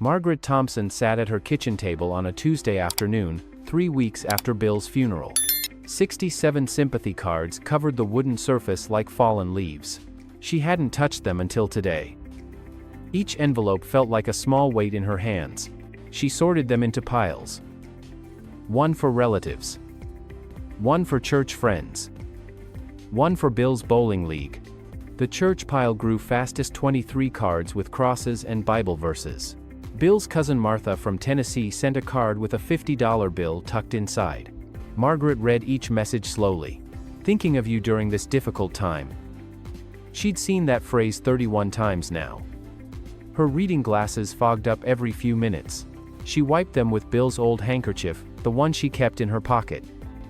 Margaret Thompson sat at her kitchen table on a Tuesday afternoon, 3 weeks after Bill's funeral. 67 sympathy cards covered the wooden surface like fallen leaves. She hadn't touched them until today. Each envelope felt like a small weight in her hands. She sorted them into piles. One for relatives. One for church friends. One for Bill's bowling league. The church pile grew fastest, 23 cards with crosses and Bible verses. Bill's cousin Martha from Tennessee sent a card with a $50 bill tucked inside. Margaret read each message slowly. Thinking of you during this difficult time. She'd seen that phrase 31 times now. Her reading glasses fogged up every few minutes. She wiped them with Bill's old handkerchief, the one she kept in her pocket.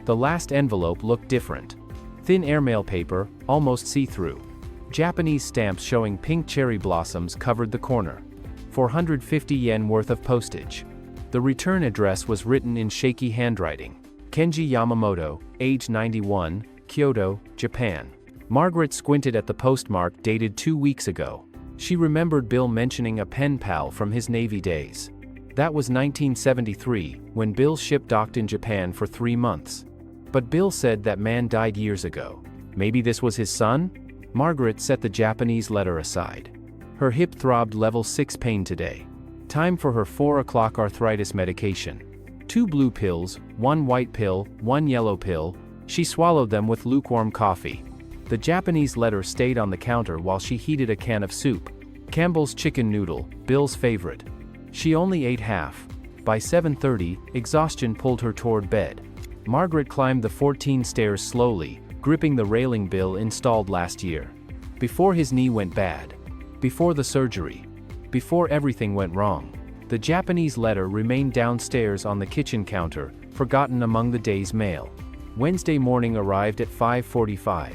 The last envelope looked different. Thin airmail paper, almost see-through. Japanese stamps showing pink cherry blossoms covered the corner. 450 yen worth of postage. The return address was written in shaky handwriting. Kenji Yamamoto, age 91, Kyoto, Japan. Margaret squinted at the postmark dated 2 weeks ago. She remembered Bill mentioning a pen pal from his Navy days. That was 1973, when Bill's ship docked in Japan for 3 months. But Bill said that man died years ago. Maybe this was his son? Margaret set the Japanese letter aside. Her hip throbbed level 6 pain today. Time for her 4 o'clock arthritis medication. 2 blue pills, 1 white pill, 1 yellow pill. She swallowed them with lukewarm coffee. The Japanese letter stayed on the counter while she heated a can of soup. Campbell's chicken noodle, Bill's favorite. She only ate half. By 7:30, exhaustion pulled her toward bed. Margaret climbed the 14 stairs slowly, gripping the railing Bill installed last year. Before his knee went bad. Before the surgery. Before everything went wrong. The Japanese letter remained downstairs on the kitchen counter, forgotten among the day's mail. Wednesday morning arrived at 5:45.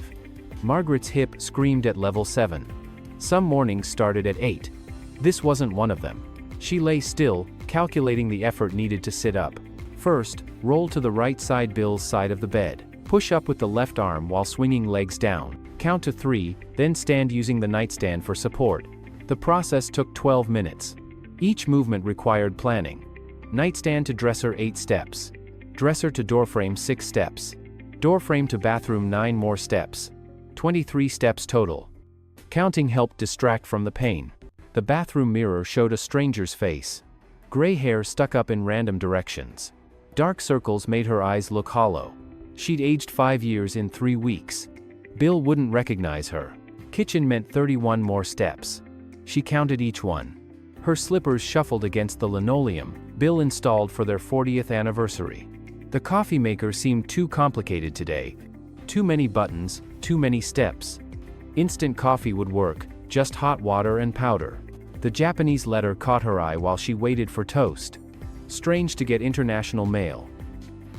Margaret's hip screamed at level 7. Some mornings started at 8. This wasn't one of them. She lay still, calculating the effort needed to sit up. First, roll to the right side Bill's side of the bed. Push up with the left arm while swinging legs down. Count to 3, then stand using the nightstand for support. The process took 12 minutes. Each movement required planning. Nightstand to dresser 8 steps. Dresser to doorframe 6 steps. Doorframe to bathroom 9 more steps. 23 steps total. Counting helped distract from the pain. The bathroom mirror showed a stranger's face. Gray hair stuck up in random directions. Dark circles made her eyes look hollow. She'd aged 5 years in 3 weeks. Bill wouldn't recognize her. Kitchen meant 31 more steps. She counted each one. Her slippers shuffled against the linoleum, Bill installed for their 40th anniversary. The coffee maker seemed too complicated today. Too many buttons, too many steps. Instant coffee would work, just hot water and powder. The Japanese letter caught her eye while she waited for toast. Strange to get international mail.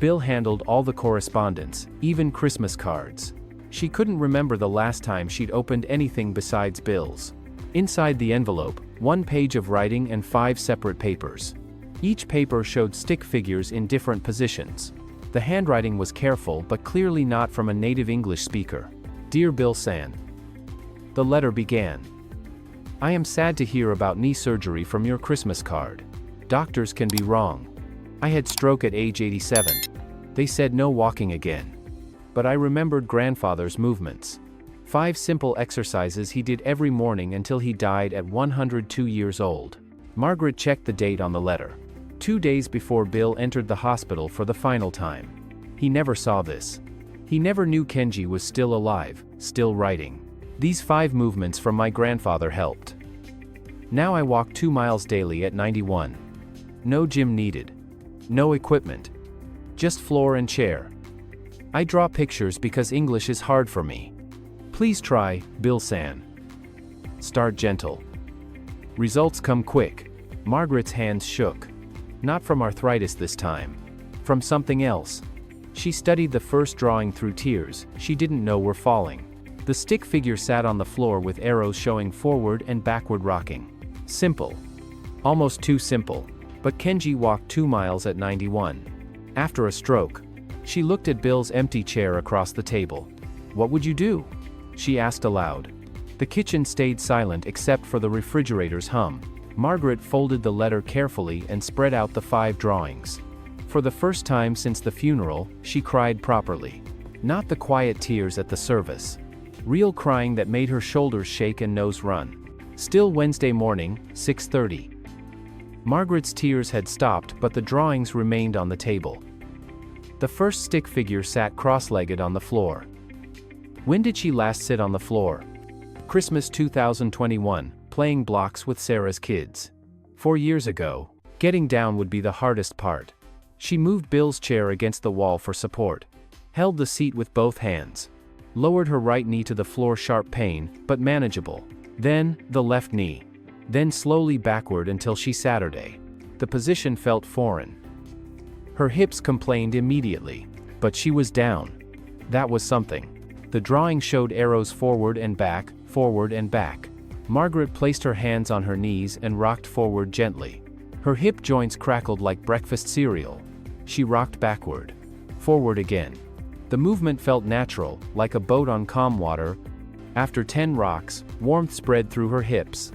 Bill handled all the correspondence, even Christmas cards. She couldn't remember the last time she'd opened anything besides Bill's. Inside the envelope, 1 page of writing and 5 separate papers. Each paper showed stick figures in different positions. The handwriting was careful but clearly not from a native English speaker. Dear Bill-san. The letter began. I am sad to hear about knee surgery from your Christmas card. Doctors can be wrong. I had stroke at age 87. They said no walking again. But I remembered grandfather's movements. 5 simple exercises he did every morning until he died at 102 years old. Margaret checked the date on the letter. 2 days before Bill entered the hospital for the final time. He never saw this. He never knew Kenji was still alive, still writing. These 5 movements from my grandfather helped. Now I walk 2 miles daily at 91. No gym needed. No equipment. Just floor and chair. I draw pictures because English is hard for me. Please try, Bill-san. Start gentle. Results come quick. Margaret's hands shook. Not from arthritis this time. From something else. She studied the first drawing through tears she didn't know were falling. The stick figure sat on the floor with arrows showing forward and backward rocking. Simple. Almost too simple. But Kenji walked 2 miles at 91. After a stroke. She looked at Bill's empty chair across the table. What would you do? She asked aloud. The kitchen stayed silent except for the refrigerator's hum. Margaret folded the letter carefully and spread out the 5 drawings. For the first time since the funeral, she cried properly. Not the quiet tears at the service. Real crying that made her shoulders shake and nose run. Still Wednesday morning, 6:30. Margaret's tears had stopped, but the drawings remained on the table. The first stick figure sat cross-legged on the floor. When did she last sit on the floor? Christmas 2021, playing blocks with Sarah's kids. 4 years ago. Getting down would be the hardest part. She moved Bill's chair against the wall for support. Held the seat with both hands. Lowered her right knee to the floor, sharp pain, but manageable. Then, the left knee. Then slowly backward until she Saturday. The position felt foreign. Her hips complained immediately. But she was down. That was something. The drawing showed arrows forward and back, forward and back. Margaret placed her hands on her knees and rocked forward gently. Her hip joints crackled like breakfast cereal. She rocked backward. Forward again. The movement felt natural, like a boat on calm water. After 10 rocks, warmth spread through her hips.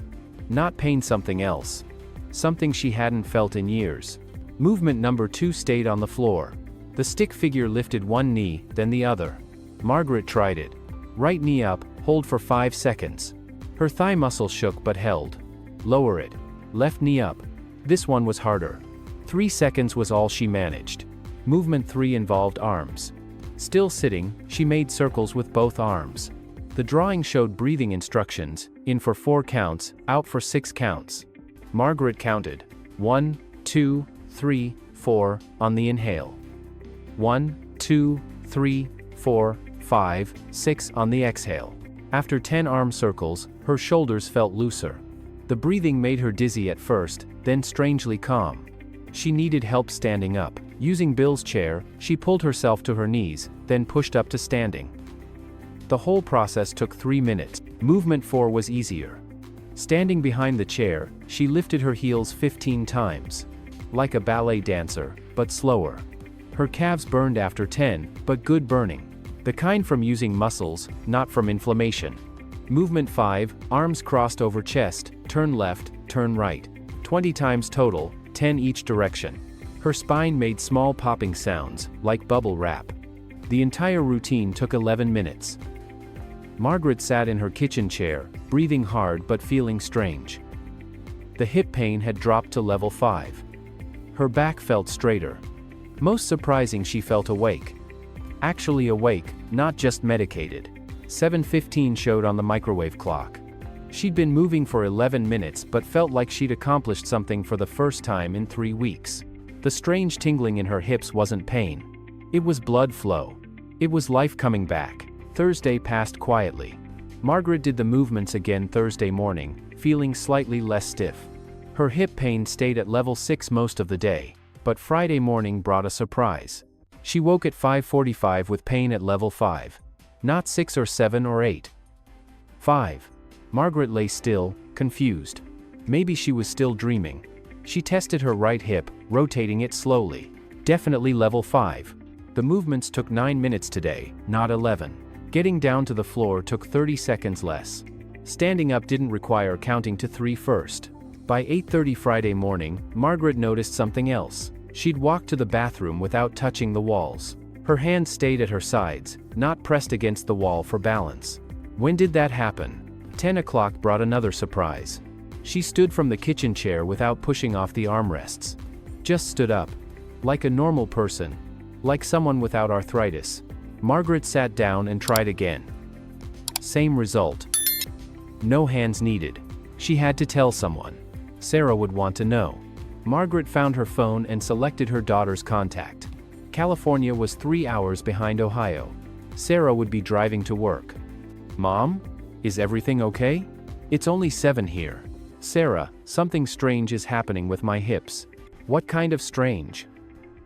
Not pain, something else. Something she hadn't felt in years. Movement number 2 stayed on the floor. The stick figure lifted one knee, then the other. Margaret tried it. Right knee up, hold for 5 seconds. Her thigh muscle shook but held. Lower it. Left knee up. This one was harder. 3 seconds was all she managed. Movement 3 involved arms. Still sitting, she made circles with both arms. The drawing showed breathing instructions, in for 4 counts, out for 6 counts. Margaret counted. 1, 2, 3, 4, on the inhale. 1, 2, 3, 4, 5, 6 on the exhale. After 10 arm circles, her shoulders felt looser. The breathing made her dizzy at first, then strangely calm. She needed help standing up. Using Bill's chair, she pulled herself to her knees, then pushed up to standing. The whole process took 3 minutes. Movement 4 was easier. Standing behind the chair, she lifted her heels 15 times. Like a ballet dancer, but slower. Her calves burned after 10, but good burning. The kind from using muscles, not from inflammation. Movement 5, arms crossed over chest, turn left, turn right. 20 times total, 10 each direction. Her spine made small popping sounds, like bubble wrap. The entire routine took 11 minutes. Margaret sat in her kitchen chair, breathing hard but feeling strange. The hip pain had dropped to level 5. Her back felt straighter. Most surprising, she felt awake. Actually awake, not just medicated. 7:15 showed on the microwave clock. She'd been moving for 11 minutes but felt like she'd accomplished something for the first time in 3 weeks. The strange tingling in her hips wasn't pain. It was blood flow. It was life coming back. Thursday passed quietly. Margaret did the movements again Thursday morning, feeling slightly less stiff. Her hip pain stayed at level 6 most of the day, but Friday morning brought a surprise. She woke at 5:45 with pain at level 5. Not 6 or 7 or 8. 5. Margaret lay still, confused. Maybe she was still dreaming. She tested her right hip, rotating it slowly. Definitely level 5. The movements took 9 minutes today, not 11. Getting down to the floor took 30 seconds less. Standing up didn't require counting to 3 first. By 8:30 Friday morning, Margaret noticed something else. She'd walked to the bathroom without touching the walls. Her hands stayed at her sides, not pressed against the wall for balance. When did that happen? 10 o'clock brought another surprise. She stood from the kitchen chair without pushing off the armrests. Just stood up. Like a normal person. Like someone without arthritis. Margaret sat down and tried again. Same result. No hands needed. She had to tell someone. Sarah would want to know. Margaret found her phone and selected her daughter's contact. California was 3 hours behind Ohio. Sarah would be driving to work. Mom? Is everything okay? It's only 7 here. Sarah, something strange is happening with my hips. What kind of strange?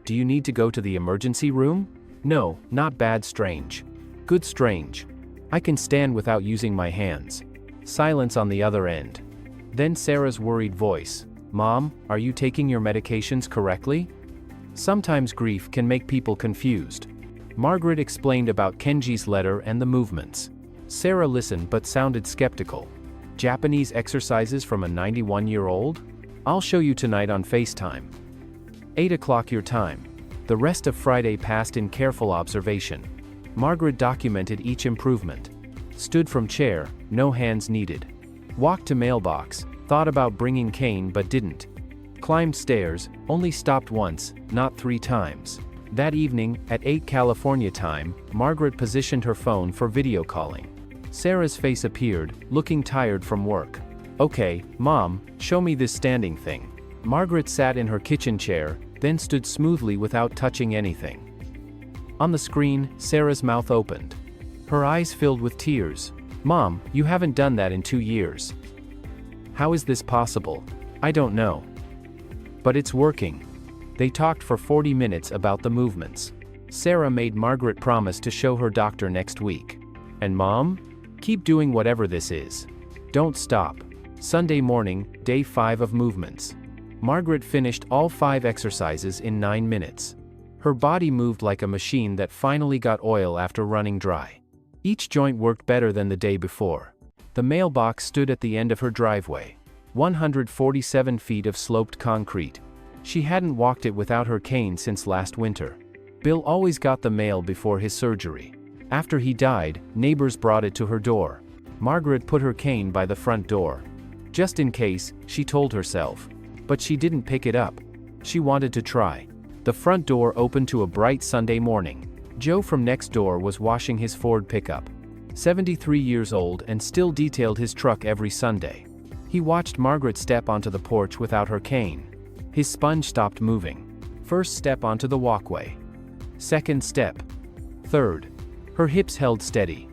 Do you need to go to the emergency room? No, not bad strange. Good strange. I can stand without using my hands. Silence on the other end. Then Sarah's worried voice. Mom, are you taking your medications correctly? Sometimes grief can make people confused. Margaret explained about Kenji's letter and the movements. Sarah listened but sounded skeptical. Japanese exercises from a 91-year-old? I'll show you tonight on FaceTime. 8 o'clock your time. The rest of Friday passed in careful observation. Margaret documented each improvement. Stood from chair, no hands needed. Walked to mailbox, thought about bringing cane but didn't. Climbed stairs, only stopped once, not 3 times. That evening, at 8 California time, Margaret positioned her phone for video calling. Sarah's face appeared, looking tired from work. Okay, Mom, show me this standing thing. Margaret sat in her kitchen chair, then stood smoothly without touching anything. On the screen, Sarah's mouth opened. Her eyes filled with tears. Mom, you haven't done that in 2 years. How is this possible? I don't know. But it's working. They talked for 40 minutes about the movements. Sarah made Margaret promise to show her doctor next week. And Mom? Keep doing whatever this is. Don't stop. Sunday morning, day 5 of movements. Margaret finished all 5 exercises in 9 minutes. Her body moved like a machine that finally got oil after running dry. Each joint worked better than the day before. The mailbox stood at the end of her driveway. 147 feet of sloped concrete. She hadn't walked it without her cane since last winter. Bill always got the mail before his surgery. After he died, neighbors brought it to her door. Margaret put her cane by the front door. Just in case, she told herself. But she didn't pick it up. She wanted to try. The front door opened to a bright Sunday morning. Joe from next door was washing his Ford pickup. 73 years old and still detailed his truck every Sunday. He watched Margaret step onto the porch without her cane. His sponge stopped moving. First step onto the walkway. Second step. Third. Her hips held steady.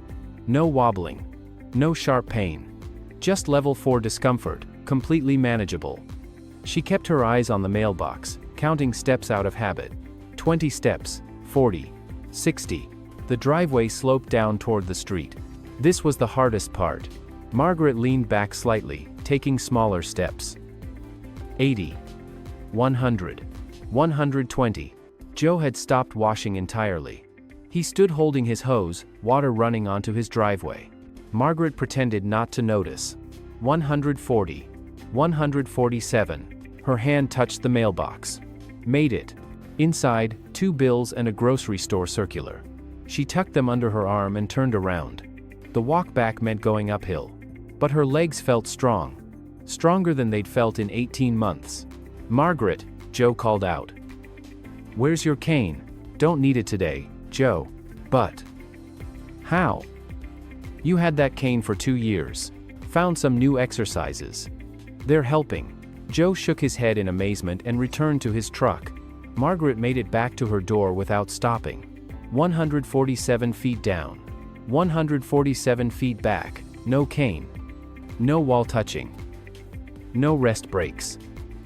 No wobbling. No sharp pain. Just level 4 discomfort, completely manageable. She kept her eyes on the mailbox, counting steps out of habit. 20 steps, 40, 60. The driveway sloped down toward the street. This was the hardest part. Margaret leaned back slightly, taking smaller steps. 80. 100. 120. Joe had stopped washing entirely. He stood holding his hose, water running onto his driveway. Margaret pretended not to notice. 140. 147. Her hand touched the mailbox. Made it. Inside, 2 bills and a grocery store circular. She tucked them under her arm and turned around. The walk back meant going uphill. But her legs felt strong. Stronger than they'd felt in 18 months. Margaret, Joe called out. Where's your cane? Don't need it today, Joe. But. How? You had that cane for 2 years. Found some new exercises. They're helping. Joe shook his head in amazement and returned to his truck. Margaret made it back to her door without stopping. 147 feet down. 147 feet back. No cane. No wall touching. No rest breaks.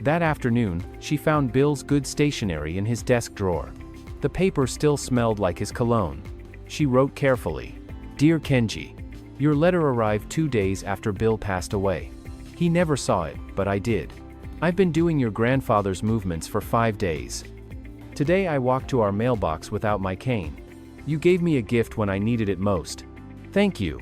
That afternoon, she found Bill's good stationery in his desk drawer. The paper still smelled like his cologne. She wrote carefully. Dear Kenji, your letter arrived 2 days after Bill passed away. He never saw it, but I did. I've been doing your grandfather's movements for 5 days. Today I walked to our mailbox without my cane. You gave me a gift when I needed it most. Thank you.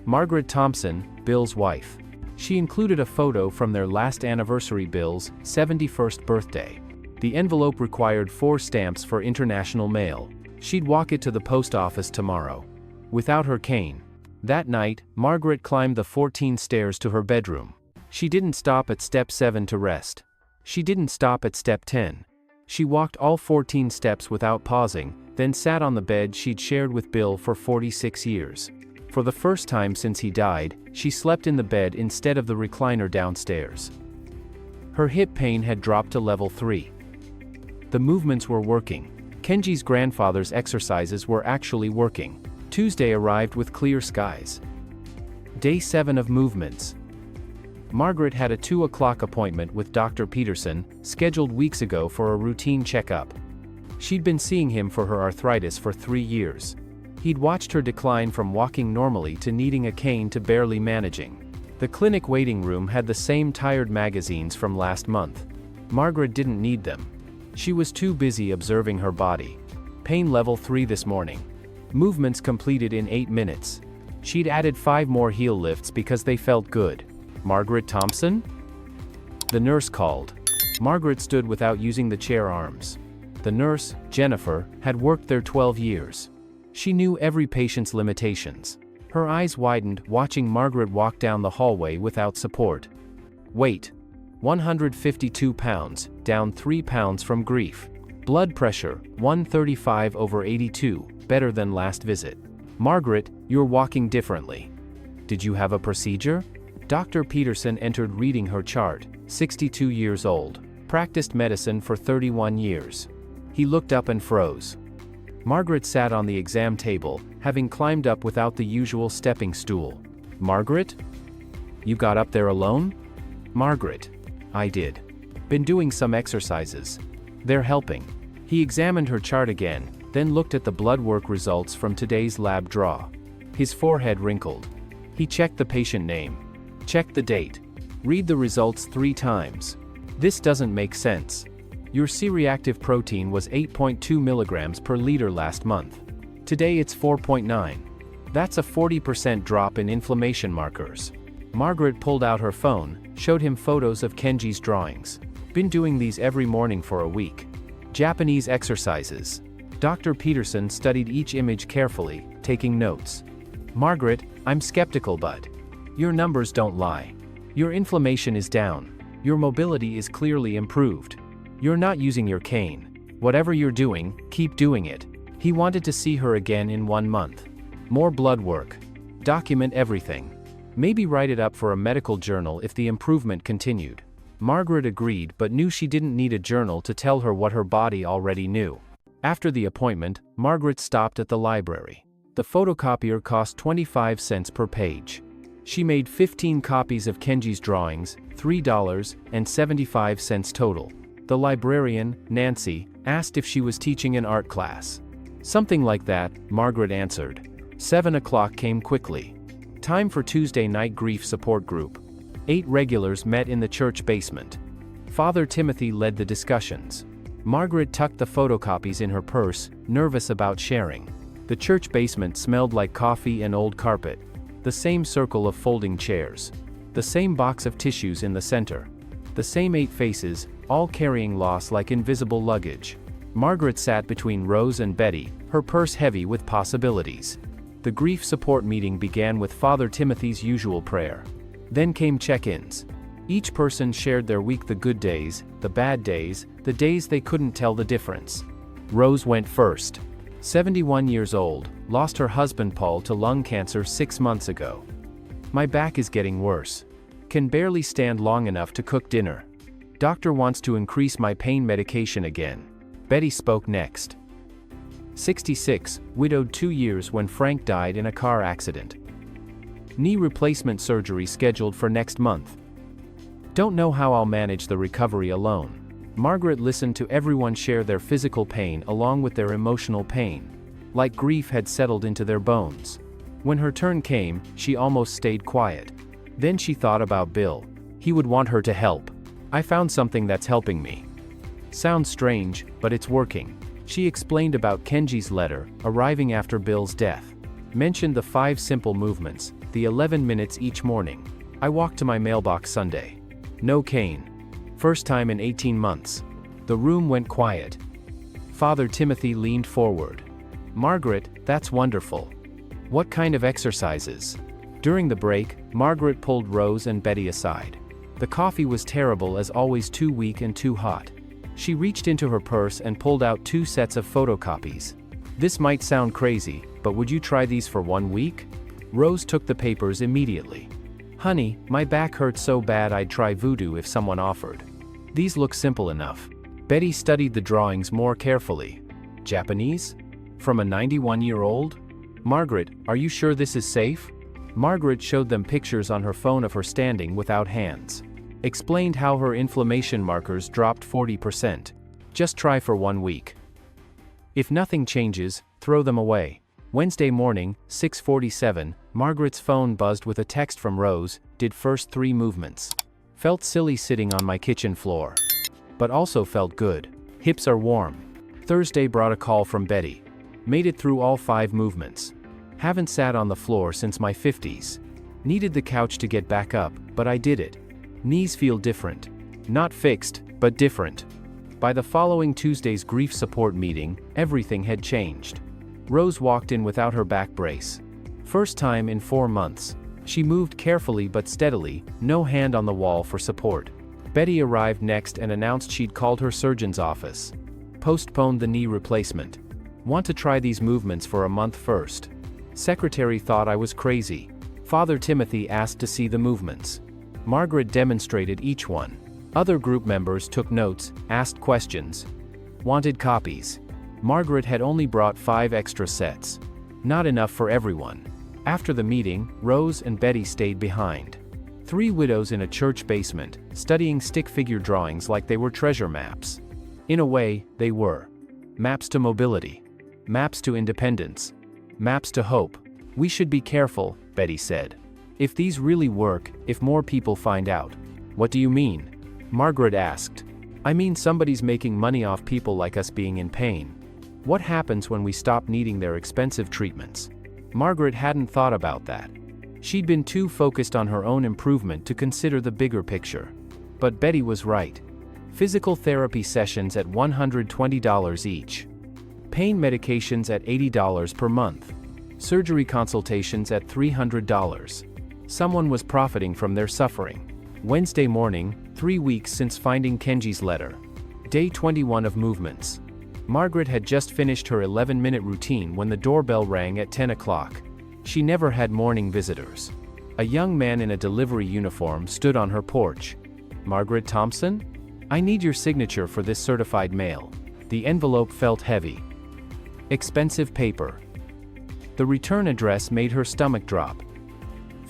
Margaret Thompson, Bill's wife. She included a photo from their last anniversary, Bill's 71st birthday. The envelope required 4 stamps for international mail. She'd walk it to the post office tomorrow. Without her cane. That night, Margaret climbed the 14 stairs to her bedroom. She didn't stop at step 7 to rest. She didn't stop at step 10. She walked all 14 steps without pausing, then sat on the bed she'd shared with Bill for 46 years. For the first time since he died, she slept in the bed instead of the recliner downstairs. Her hip pain had dropped to level 3. The movements were working. Kenji's grandfather's exercises were actually working. Tuesday arrived with clear skies. Day 7 of movements. Margaret had a 2 o'clock appointment with Dr. Peterson, scheduled weeks ago for a routine checkup. She'd been seeing him for her arthritis for 3 years. He'd watched her decline from walking normally to needing a cane to barely managing. The clinic waiting room had the same tired magazines from last month. Margaret didn't need them. She was too busy observing her body. Pain level 3 this morning. Movements completed in 8 minutes. She'd added 5 more heel lifts because they felt good. Margaret Thompson? The nurse called. Margaret stood without using the chair arms. The nurse, Jennifer, had worked there 12 years. She knew every patient's limitations. Her eyes widened, watching Margaret walk down the hallway without support. Weight: 152 pounds, down 3 pounds from grief. Blood pressure: 135/82, better than last visit. Margaret, you're walking differently. Did you have a procedure? Dr. Peterson entered, reading her chart. 62 years old. Practiced medicine for 31 years. He looked up and froze. Margaret sat on the exam table, having climbed up without the usual stepping stool. Margaret? You got up there alone? Margaret. I did. Been doing some exercises. They're helping. He examined her chart again, then looked at the blood work results from today's lab draw. His forehead wrinkled. He checked the patient name. Checked the date. Read the results 3 times. This doesn't make sense. Your C-reactive protein was 8.2 milligrams per liter last month. Today it's 4.9. That's a 40% drop in inflammation markers. Margaret pulled out her phone, showed him photos of Kenji's drawings. Been doing these every morning for a week. Japanese exercises. Dr. Peterson studied each image carefully, taking notes. Margaret, I'm skeptical, but your numbers don't lie. Your inflammation is down. Your mobility is clearly improved. You're not using your cane. Whatever you're doing, keep doing it. He wanted to see her again in 1 month. More blood work. Document everything. Maybe write it up for a medical journal if the improvement continued. Margaret agreed, but knew she didn't need a journal to tell her what her body already knew. After the appointment, Margaret stopped at the library. The photocopier cost 25 cents per page. She made 15 copies of Kenji's drawings, $3.75 total. The librarian, Nancy, asked if she was teaching an art class. Something like that, Margaret answered. 7 o'clock came quickly. Time for Tuesday night grief support group. 8 regulars met in the church basement. Father Timothy led the discussions. Margaret tucked the photocopies in her purse, nervous about sharing. The church basement smelled like coffee and old carpet. The same circle of folding chairs. The same box of tissues in the center. The same 8 faces, all carrying loss like invisible luggage. Margaret sat between Rose and Betty, her purse heavy with possibilities. The grief support meeting began with Father Timothy's usual prayer. Then came check-ins. Each person shared their week, the good days, the bad days, the days they couldn't tell the difference. Rose went first. 71 years old, lost her husband Paul to lung cancer 6 months ago. My back is getting worse. Can barely stand long enough to cook dinner. Doctor wants to increase my pain medication again. Betty spoke next. 66, widowed 2 years when Frank died in a car accident. Knee replacement surgery scheduled for next month. Don't know how I'll manage the recovery alone. Margaret listened to everyone share their physical pain along with their emotional pain. Like grief had settled into their bones. When her turn came, she almost stayed quiet. Then she thought about Bill. He would want her to help. I found something that's helping me. Sounds strange, but it's working. She explained about Kenji's letter, arriving after Bill's death. Mentioned the 5 simple movements, the 11 minutes each morning. I walked to my mailbox Sunday. No cane. First time in 18 months. The room went quiet. Father Timothy leaned forward. Margaret, that's wonderful. What kind of exercises? During the break, Margaret pulled Rose and Betty aside. The coffee was terrible, as always, too weak and too hot. She reached into her purse and pulled out 2 sets of photocopies. This might sound crazy, but would you try these for 1 week? Rose took the papers immediately. Honey, my back hurts so bad I'd try voodoo if someone offered. These look simple enough. Betty studied the drawings more carefully. Japanese? From a 91-year-old? Margaret, are you sure this is safe? Margaret showed them pictures on her phone of her standing without hands. Explained how her inflammation markers dropped 40%. Just try for 1 week. If nothing changes, throw them away. Wednesday morning, 6:47, Margaret's phone buzzed with a text from Rose. Did first 3 movements. Felt silly sitting on my kitchen floor. But also felt good. Hips are warm. Thursday brought a call from Betty. Made it through all 5 movements. Haven't sat on the floor since my 50s. Needed the couch to get back up, but I did it. Knees feel different. Not fixed, but different. By the following Tuesday's grief support meeting, everything had changed. Rose walked in without her back brace. First time in 4 months. She moved carefully but steadily, no hand on the wall for support. Betty arrived next and announced she'd called her surgeon's office. Postponed the knee replacement. Want to try these movements for a month first. Secretary thought I was crazy. Father Timothy asked to see the movements. Margaret demonstrated each one. Other group members took notes, asked questions. Wanted copies. Margaret had only brought 5 extra sets. Not enough for everyone. After the meeting, Rose and Betty stayed behind. 3 widows in a church basement, studying stick figure drawings like they were treasure maps. In a way, they were. Maps to mobility. Maps to independence. Maps to hope. We should be careful, Betty said. If these really work, if more people find out. What do you mean? Margaret asked. I mean somebody's making money off people like us being in pain. What happens when we stop needing their expensive treatments? Margaret hadn't thought about that. She'd been too focused on her own improvement to consider the bigger picture. But Betty was right. Physical therapy sessions at $120 each. Pain medications at $80 per month. Surgery consultations at $300. Someone was profiting from their suffering. Wednesday morning, 3 weeks since finding Kenji's letter. Day 21 of movements. Margaret had just finished her 11-minute routine when the doorbell rang at 10 o'clock. She never had morning visitors. A young man in a delivery uniform stood on her porch. Margaret Thompson? I need your signature for this certified mail. The envelope felt heavy. Expensive paper. The return address made her stomach drop.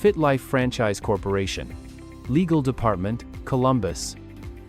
FitLife Franchise Corporation. Legal Department, Columbus,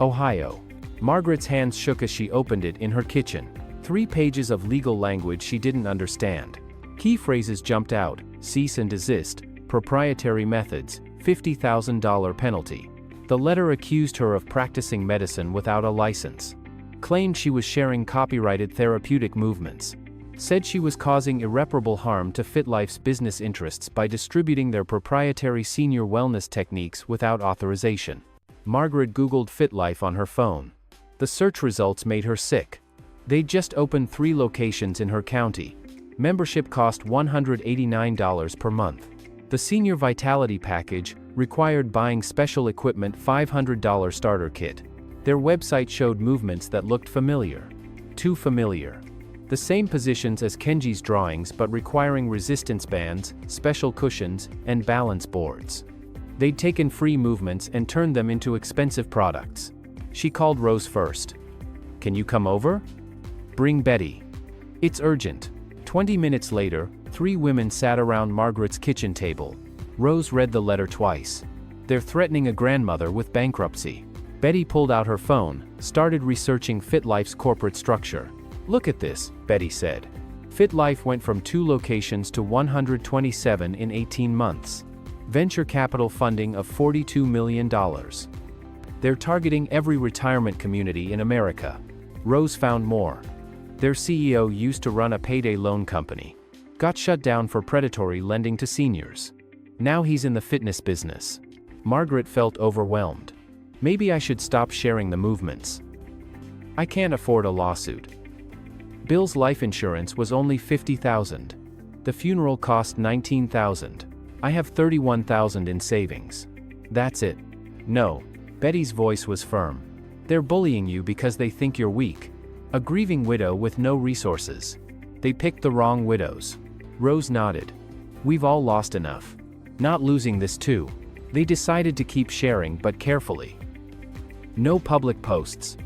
Ohio. Margaret's hands shook as she opened it in her kitchen. 3 pages of legal language she didn't understand. Key phrases jumped out: cease and desist, proprietary methods, $50,000 penalty. The letter accused her of practicing medicine without a license. Claimed she was sharing copyrighted therapeutic movements. Said she was causing irreparable harm to FitLife's business interests by distributing their proprietary senior wellness techniques without authorization. Margaret Googled FitLife on her phone. The search results made her sick. They'd just opened 3 locations in her county. Membership cost $189 per month. The Senior Vitality Package required buying special equipment $500 starter kit. Their website showed movements that looked familiar. Too familiar. The same positions as Kenji's drawings but requiring resistance bands, special cushions, and balance boards. They'd taken free movements and turned them into expensive products. She called Rose first. Can you come over? Bring Betty. It's urgent. 20 minutes later, 3 women sat around Margaret's kitchen table. Rose read the letter twice. They're threatening a grandmother with bankruptcy. Betty pulled out her phone, started researching FitLife's corporate structure. Look at this, Betty said. FitLife went from 2 locations to 127 in 18 months. Venture capital funding of $42 million. They're targeting every retirement community in America. Rose found more. Their CEO used to run a payday loan company. Got shut down for predatory lending to seniors. Now he's in the fitness business. Margaret felt overwhelmed. Maybe I should stop sharing the movements. I can't afford a lawsuit. Bill's life insurance was only $50,000. The funeral cost $19,000. I have $31,000 in savings. That's it. No. Betty's voice was firm. They're bullying you because they think you're weak. A grieving widow with no resources. They picked the wrong widows. Rose nodded. We've all lost enough. Not losing this too. They decided to keep sharing but carefully. No public posts.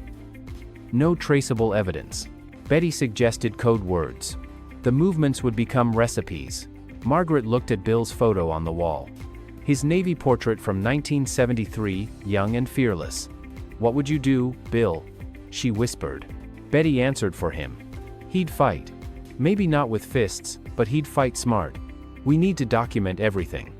No traceable evidence. Betty suggested code words. The movements would become recipes. Margaret looked at Bill's photo on the wall. His Navy portrait from 1973, young and fearless. What would you do, Bill? She whispered. Betty answered for him. He'd fight. Maybe not with fists, but he'd fight smart. We need to document everything.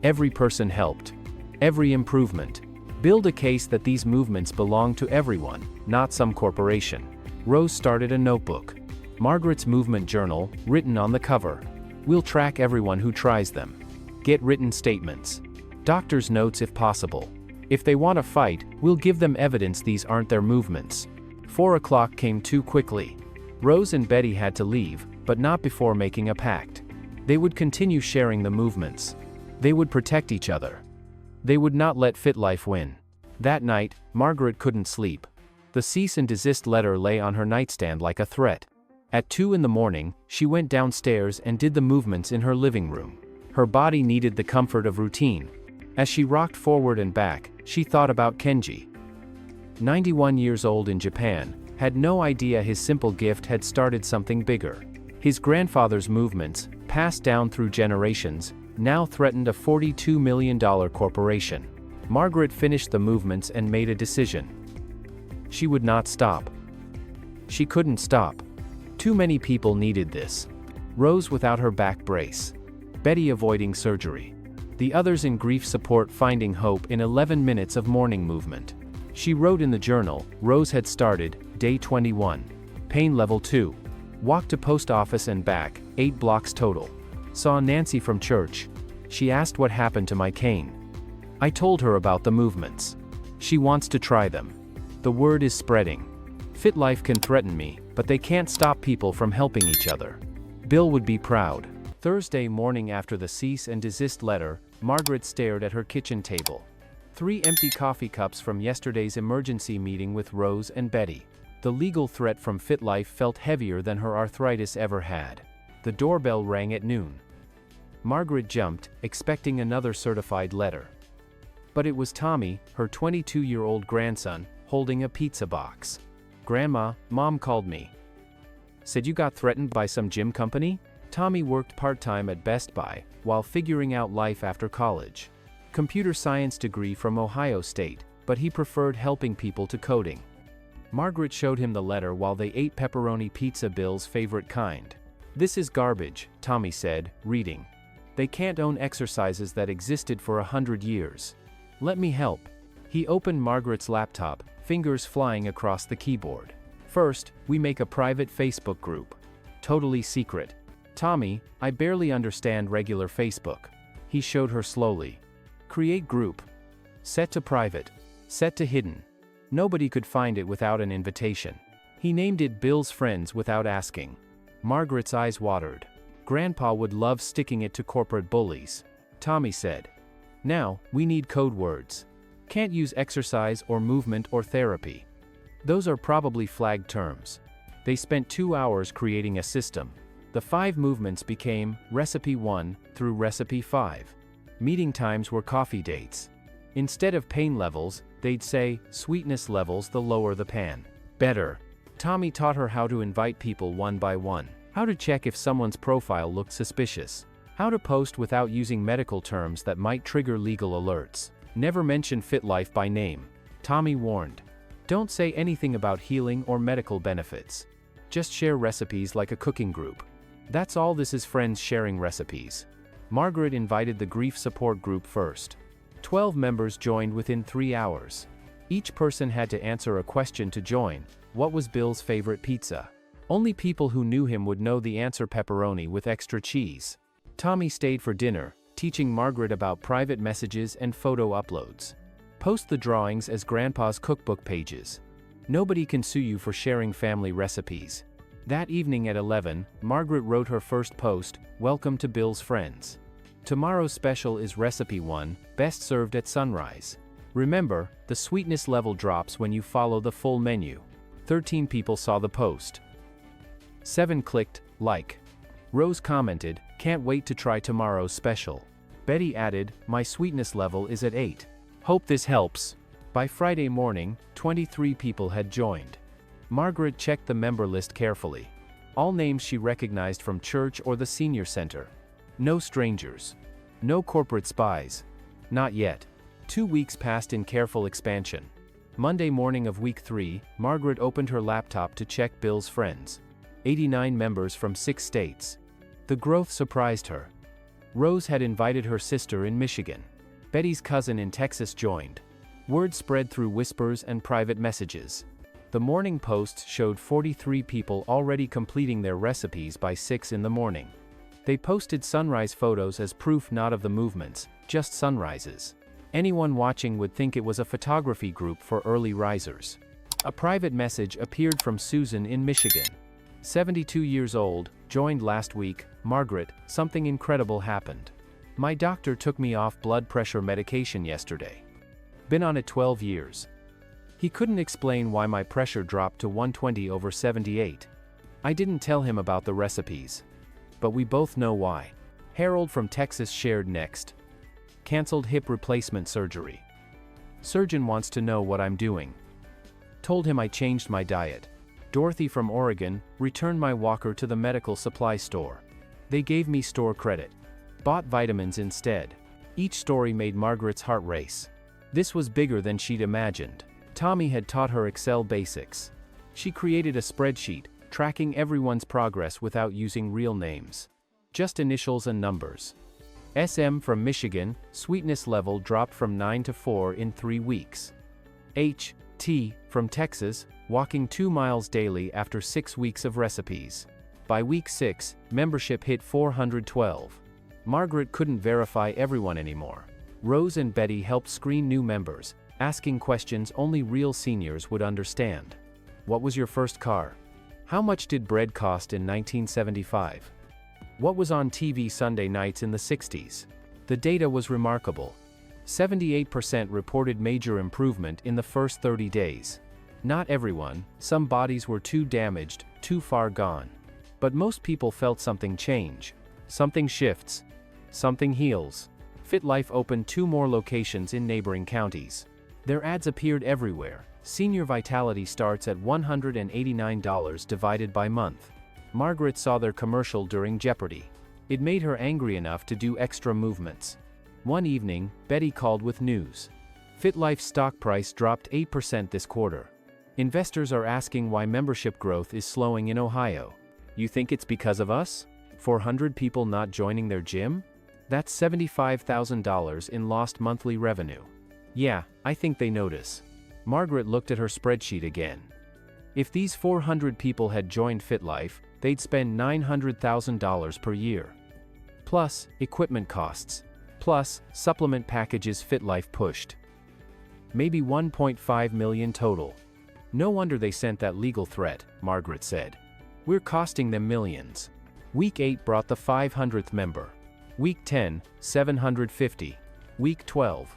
Every person helped. Every improvement. Build a case that these movements belong to everyone, not some corporation. Rose started a notebook. Margaret's movement journal, written on the cover. We'll track everyone who tries them. Get written statements. Doctor's notes if possible. If they want to fight, we'll give them evidence these aren't their movements. 4 o'clock came too quickly. Rose and Betty had to leave, but not before making a pact. They would continue sharing the movements. They would protect each other. They would not let FitLife win. That night, Margaret couldn't sleep. The cease and desist letter lay on her nightstand like a threat. At 2 in the morning, she went downstairs and did the movements in her living room. Her body needed the comfort of routine. As she rocked forward and back, she thought about Kenji. 91 years old in Japan, had no idea his simple gift had started something bigger. His grandfather's movements, passed down through generations, now threatened a $42 million corporation. Margaret finished the movements and made a decision. She would not stop. She couldn't stop. Too many people needed this. Rose without her back brace. Betty avoiding surgery. The others in grief support finding hope in 11 minutes of morning movement. She wrote in the journal, Rose had started, day 21. Pain level 2. Walked to post office and back, 8 blocks total. Saw Nancy from church. She asked what happened to my cane. I told her about the movements. She wants to try them. The word is spreading. FitLife can threaten me, but they can't stop people from helping each other. Bill would be proud. Thursday morning after the cease and desist letter, Margaret stared at her kitchen table. 3 empty coffee cups from yesterday's emergency meeting with Rose and Betty. The legal threat from FitLife felt heavier than her arthritis ever had. The doorbell rang at noon. Margaret jumped, expecting another certified letter. But it was Tommy, her 22-year-old grandson, holding a pizza box. Grandma, Mom called me. Said you got threatened by some gym company? Tommy worked part-time at Best Buy, while figuring out life after college. Computer science degree from Ohio State, but he preferred helping people to coding. Margaret showed him the letter while they ate pepperoni pizza, Bill's favorite kind. This is garbage, Tommy said, reading. They can't own exercises that existed for 100 years. Let me help. He opened Margaret's laptop, fingers flying across the keyboard. First, we make a private Facebook group. Totally secret. Tommy, I barely understand regular Facebook. He showed her slowly. Create group. Set to private. Set to hidden. Nobody could find it without an invitation. He named it Bill's Friends without asking. Margaret's eyes watered. Grandpa would love sticking it to corporate bullies. Tommy said. Now, we need code words. Can't use exercise or movement or therapy. Those are probably flagged terms. They spent 2 hours creating a system. The 5 movements became Recipe 1 through Recipe 5. Meeting times were coffee dates. Instead of pain levels, they'd say, sweetness levels the lower the pan. Better. Tommy taught her how to invite people one by one. How to check if someone's profile looked suspicious. How to post without using medical terms that might trigger legal alerts. Never mention FitLife by name. Tommy warned. Don't say anything about healing or medical benefits. Just share recipes like a cooking group. That's all this is, friends sharing recipes. Margaret invited the grief support group first. 12 members joined within 3 hours. Each person had to answer a question to join. What was Bill's favorite pizza? Only people who knew him would know the answer: pepperoni with extra cheese. Tommy stayed for dinner, teaching Margaret about private messages and photo uploads. Post the drawings as Grandpa's cookbook pages. Nobody can sue you for sharing family recipes. That evening at 11, Margaret wrote her first post, Welcome to Bill's Friends. Tomorrow's special is Recipe 1, best served at sunrise. Remember, the sweetness level drops when you follow the full menu. 13 people saw the post. 7 clicked like. Rose commented, can't wait to try tomorrow's special. Betty added, my sweetness level is at 8. Hope this helps. By Friday morning, 23 people had joined. Margaret checked the member list carefully. All names she recognized from church or the senior center. No strangers. No corporate spies. Not yet. 2 weeks passed in careful expansion. Monday morning of week 3, Margaret opened her laptop to check Bill's Friends. 89 members from 6 states. The growth surprised her. Rose had invited her sister in Michigan. Betty's cousin in Texas joined. Word spread through whispers and private messages. The morning post showed 43 people already completing their recipes by 6 in the morning. They posted sunrise photos as proof not of the movements, just sunrises. Anyone watching would think it was a photography group for early risers. A private message appeared from Susan in Michigan. 72 years old, joined last week. Margaret, something incredible happened. My doctor took me off blood pressure medication yesterday. Been on it 12 years. He couldn't explain why my pressure dropped to 120/78. I didn't tell him about the recipes. But we both know why. Harold from Texas shared next. Cancelled hip replacement surgery. Surgeon wants to know what I'm doing. Told him I changed my diet. Dorothy from Oregon, returned my walker to the medical supply store. They gave me store credit. Bought vitamins instead. Each story made Margaret's heart race. This was bigger than she'd imagined. Tommy had taught her Excel basics. She created a spreadsheet, tracking everyone's progress without using real names. Just initials and numbers. SM from Michigan, sweetness level dropped from 9 to 4 in 3 weeks. T from Texas, walking 2 miles daily after 6 weeks of recipes. By week 6, membership hit 412. Margaret couldn't verify everyone anymore. Rose and Betty helped screen new members, asking questions only real seniors would understand. What was your first car? How much did bread cost in 1975? What was on TV Sunday nights in the 60s? The data was remarkable. 78% reported major improvement in the first 30 days. Not everyone, some bodies were too damaged, too far gone. But most people felt something change. Something shifts. Something heals. FitLife opened 2 more locations in neighboring counties. Their ads appeared everywhere. Senior Vitality starts at $189 divided by month. Margaret saw their commercial during Jeopardy! It made her angry enough to do extra movements. One evening, Betty called with news. FitLife's stock price dropped 8% this quarter. Investors are asking why membership growth is slowing in Ohio. You think it's because of us? 400 people not joining their gym? That's $75,000 in lost monthly revenue. Yeah, I think they notice. Margaret looked at her spreadsheet again. If these 400 people had joined FitLife, they'd spend $900,000 per year. Plus, equipment costs. Plus, supplement packages FitLife pushed. Maybe $1.5 million total. No wonder they sent that legal threat, Margaret said. We're costing them millions. Week 8 brought the 500th member. Week 10, 750. Week 12.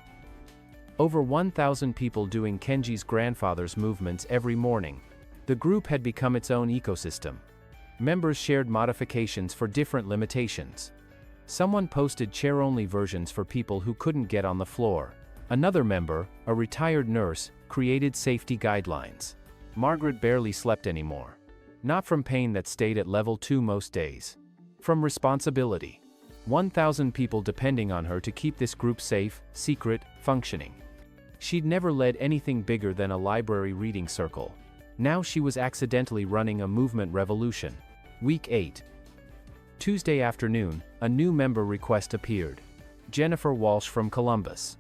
Over 1,000 people doing Kenji's grandfather's movements every morning. The group had become its own ecosystem. Members shared modifications for different limitations. Someone posted chair-only versions for people who couldn't get on the floor. Another member, a retired nurse, created safety guidelines. Margaret barely slept anymore. Not from pain that stayed at level 2 most days. From responsibility. 1,000 people depending on her to keep this group safe, secret, functioning. She'd never led anything bigger than a library reading circle. Now she was accidentally running a movement revolution. Week 8. Tuesday afternoon, a new member request appeared. Jennifer Walsh from Columbus.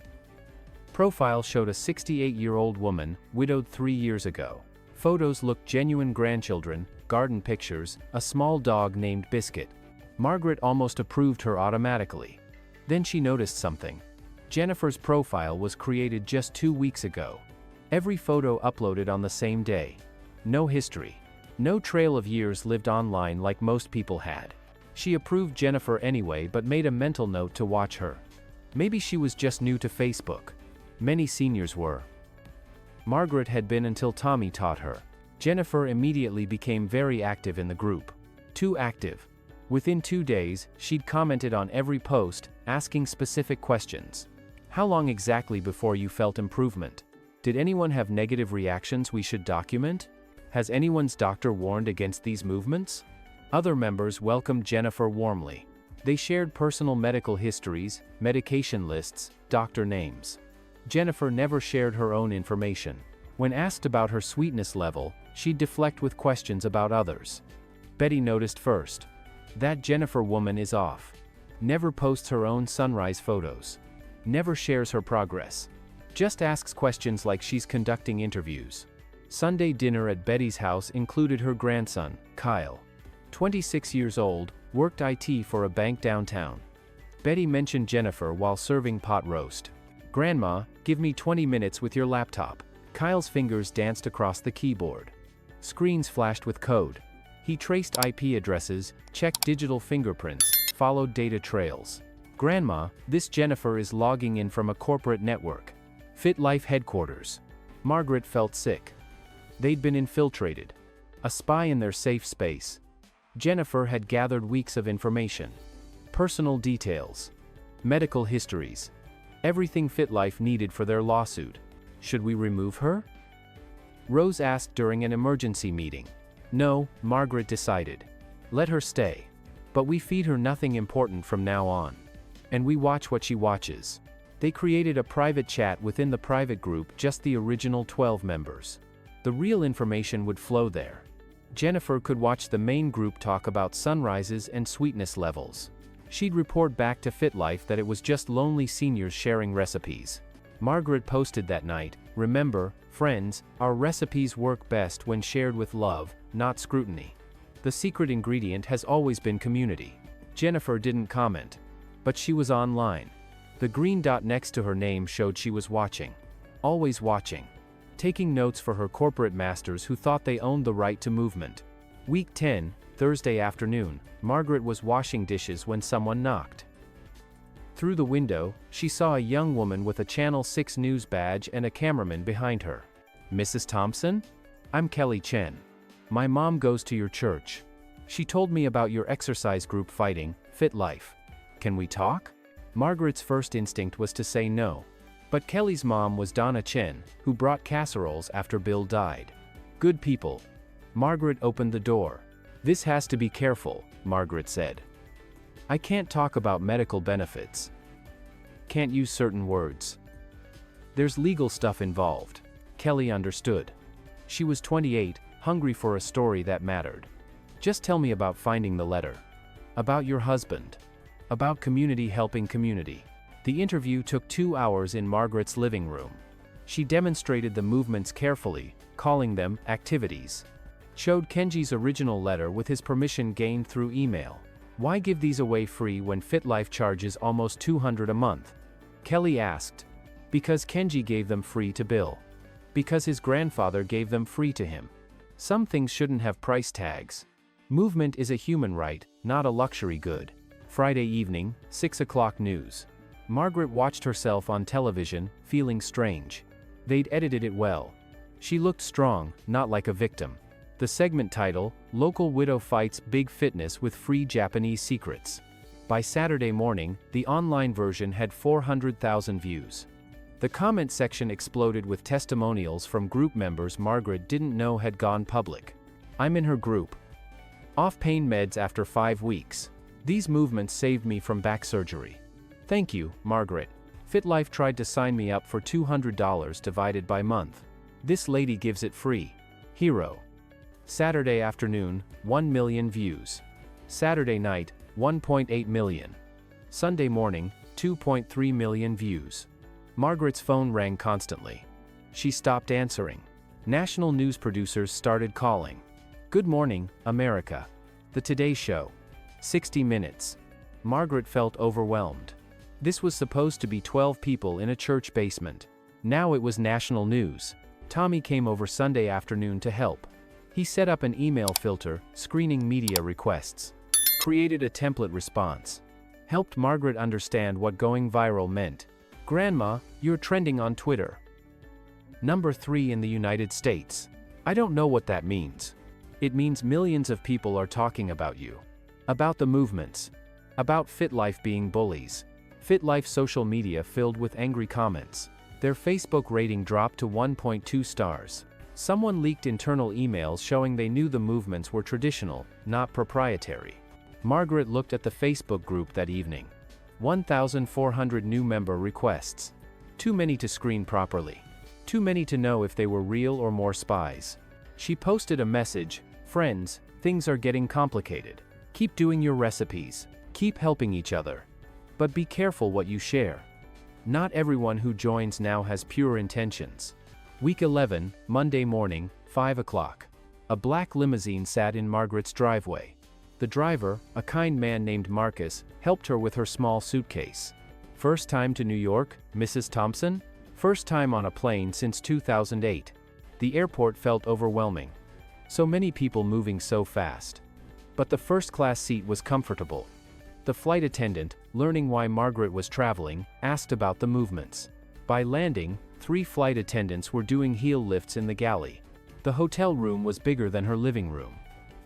Profile showed a 68-year-old woman, widowed 3 years ago. Photos looked genuine grandchildren, garden pictures, a small dog named Biscuit. Margaret almost approved her automatically. Then she noticed something. Jennifer's profile was created just 2 weeks ago. Every photo uploaded on the same day. No history. No trail of years lived online like most people had. She approved Jennifer anyway but made a mental note to watch her. Maybe she was just new to Facebook. Many seniors were. Margaret had been until Tommy taught her. Jennifer immediately became very active in the group. Too active. Within 2 days, she'd commented on every post, asking specific questions. How long exactly before you felt improvement? Did anyone have negative reactions we should document? Has anyone's doctor warned against these movements? Other members welcomed Jennifer warmly. They shared personal medical histories, medication lists, doctor names. Jennifer never shared her own information. When asked about her sweetness level, she'd deflect with questions about others. Betty noticed first. That Jennifer woman is off. Never posts her own sunrise photos. Never shares her progress. Just asks questions like she's conducting interviews. Sunday dinner at Betty's house included her grandson, Kyle. 26 years old, worked IT for a bank downtown. Betty mentioned Jennifer while serving pot roast. Grandma, give me 20 minutes with your laptop. Kyle's fingers danced across the keyboard. Screens flashed with code. He traced IP addresses, checked digital fingerprints, followed data trails. Grandma, this Jennifer is logging in from a corporate network. FitLife headquarters. Margaret felt sick. They'd been infiltrated. A spy in their safe space. Jennifer had gathered weeks of information. Personal details. Medical histories. Everything FitLife needed for their lawsuit. Should we remove her? Rose asked during an emergency meeting. No, Margaret decided. Let her stay. But we feed her nothing important from now on. And we watch what she watches. They created a private chat within the private group, just the original 12 members. The real information would flow there. Jennifer could watch the main group talk about sunrises and sweetness levels. She'd report back to FitLife that it was just lonely seniors sharing recipes. Margaret posted that night, "Remember, friends, our recipes work best when shared with love, not scrutiny. The secret ingredient has always been community." Jennifer didn't comment. But she was online. The green dot next to her name showed she was watching. Always watching. Taking notes for her corporate masters who thought they owned the right to movement. Week 10, Thursday afternoon, Margaret was washing dishes when someone knocked. Through the window, she saw a young woman with a Channel 6 news badge and a cameraman behind her. "Mrs. Thompson? I'm Kelly Chen. My mom goes to your church. She told me about your exercise group fighting, FitLife. Can we talk?" Margaret's first instinct was to say no. But Kelly's mom was Donna Chen, who brought casseroles after Bill died. Good people. Margaret opened the door. "This has to be careful," Margaret said. "I can't talk about medical benefits. Can't use certain words. There's legal stuff involved." Kelly understood. She was 28, hungry for a story that mattered. "Just tell me about finding the letter. About your husband. About community helping community." The interview took 2 hours in Margaret's living room. She demonstrated the movements carefully, calling them activities. Showed Kenji's original letter with his permission gained through email. Why give these away free when FitLife charges almost $200 a month? Kelly asked. Because Kenji gave them free to Bill. Because his grandfather gave them free to him. Some things shouldn't have price tags. Movement is a human right, not a luxury good. Friday evening, 6 o'clock news. Margaret watched herself on television, feeling strange. They'd edited it well. She looked strong, not like a victim. The segment title, "Local Widow Fights Big Fitness with Free Japanese Secrets." By Saturday morning, the online version had 400,000 views. The comment section exploded with testimonials from group members Margaret didn't know had gone public. "I'm in her group. Off pain meds after 5 weeks. These movements saved me from back surgery. Thank you, Margaret. FitLife tried to sign me up for $200 divided by month. This lady gives it free. Hero." Saturday afternoon, 1 million views. Saturday night, 1.8 million. Sunday morning, 2.3 million views. Margaret's phone rang constantly. She stopped answering. National news producers started calling. "Good morning, America. The Today Show. 60 Minutes. Margaret felt overwhelmed. This was supposed to be 12 people in a church basement. Now it was national news. Tommy came over Sunday afternoon to help. He set up an email filter, screening media requests. Created a template response. Helped Margaret understand what going viral meant. "Grandma, you're trending on Twitter. Number 3 in the United States. I don't know what that means. It means millions of people are talking about you. About the movements. About FitLife being bullies." FitLife social media filled with angry comments. Their Facebook rating dropped to 1.2 stars. Someone leaked internal emails showing they knew the movements were traditional, not proprietary. Margaret looked at the Facebook group that evening. 1,400 new member requests. Too many to screen properly. Too many to know if they were real or more spies. She posted a message, "Friends, things are getting complicated. Keep doing your recipes. Keep helping each other. But be careful what you share. Not everyone who joins now has pure intentions." Week 11, Monday morning, 5 o'clock. A black limousine sat in Margaret's driveway. The driver, a kind man named Marcus, helped her with her small suitcase. First time to New York, Mrs. Thompson? First time on a plane since 2008. The airport felt overwhelming. So many people moving so fast. But the first-class seat was comfortable. The flight attendant, learning why Margaret was traveling, asked about the movements. By landing, 3 flight attendants were doing heel lifts in the galley. The hotel room was bigger than her living room.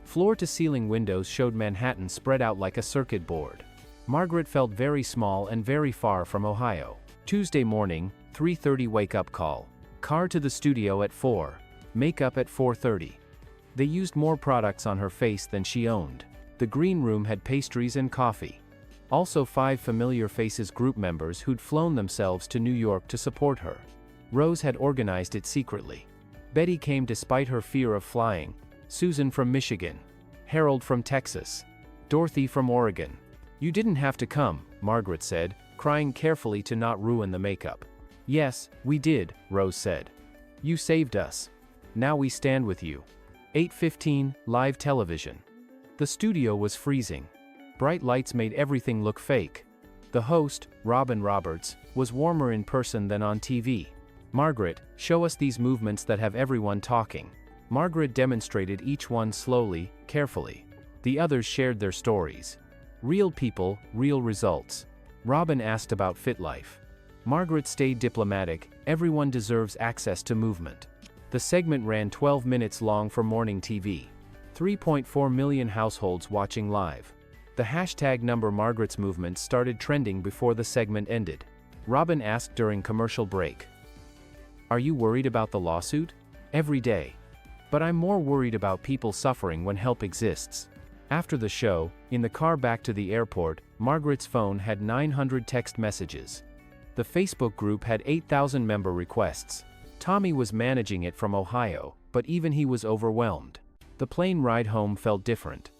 Floor-to-ceiling windows showed Manhattan spread out like a circuit board. Margaret felt very small and very far from Ohio. Tuesday morning, 3:30 wake-up call. Car to the studio at 4. Makeup at 4:30. They used more products on her face than she owned. The green room had pastries and coffee. Also 5 familiar faces group members who'd flown themselves to New York to support her. Rose had organized it secretly. Betty came despite her fear of flying. Susan from Michigan. Harold from Texas. Dorothy from Oregon. You didn't have to come, Margaret said, crying carefully to not ruin the makeup. Yes, we did, Rose said. You saved us. Now we stand with you. 8:15, live television. The studio was freezing. Bright lights made everything look fake. The host, Robin Roberts, was warmer in person than on TV. Margaret, show us these movements that have everyone talking. Margaret demonstrated each one slowly, carefully. The others shared their stories. Real people, real results. Robin asked about FitLife. Margaret stayed diplomatic, everyone deserves access to movement. The segment ran 12 minutes long for morning TV. 3.4 million households watching live. The hashtag number Margaret's movement started trending before the segment ended. Robin asked during commercial break. Are you worried about the lawsuit? Every day. But I'm more worried about people suffering when help exists. After the show, in the car back to the airport, Margaret's phone had 900 text messages. The Facebook group had 8,000 member requests. Tommy was managing it from Ohio, but even he was overwhelmed. The plane ride home felt different.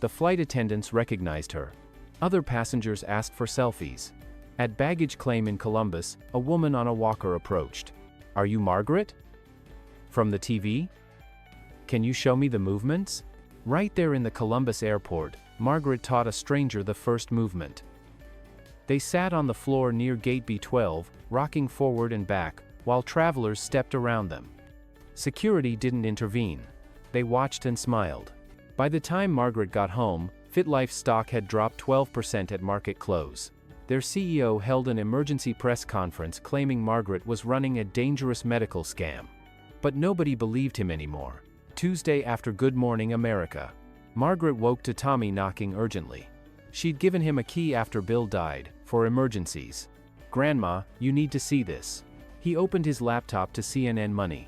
The flight attendants recognized her. Other passengers asked for selfies. At baggage claim in Columbus, a woman on a walker approached. Are you Margaret? From the TV? Can you show me the movements? Right there in the Columbus airport, Margaret taught a stranger the first movement. They sat on the floor near gate B12, rocking forward and back, while travelers stepped around them. Security didn't intervene. They watched and smiled. By the time Margaret got home, FitLife stock had dropped 12% at market close. Their CEO held an emergency press conference claiming Margaret was running a dangerous medical scam. But nobody believed him anymore. Tuesday after Good Morning America. Margaret woke to Tommy knocking urgently. She'd given him a key after Bill died, for emergencies. Grandma, you need to see this. He opened his laptop to CNN Money.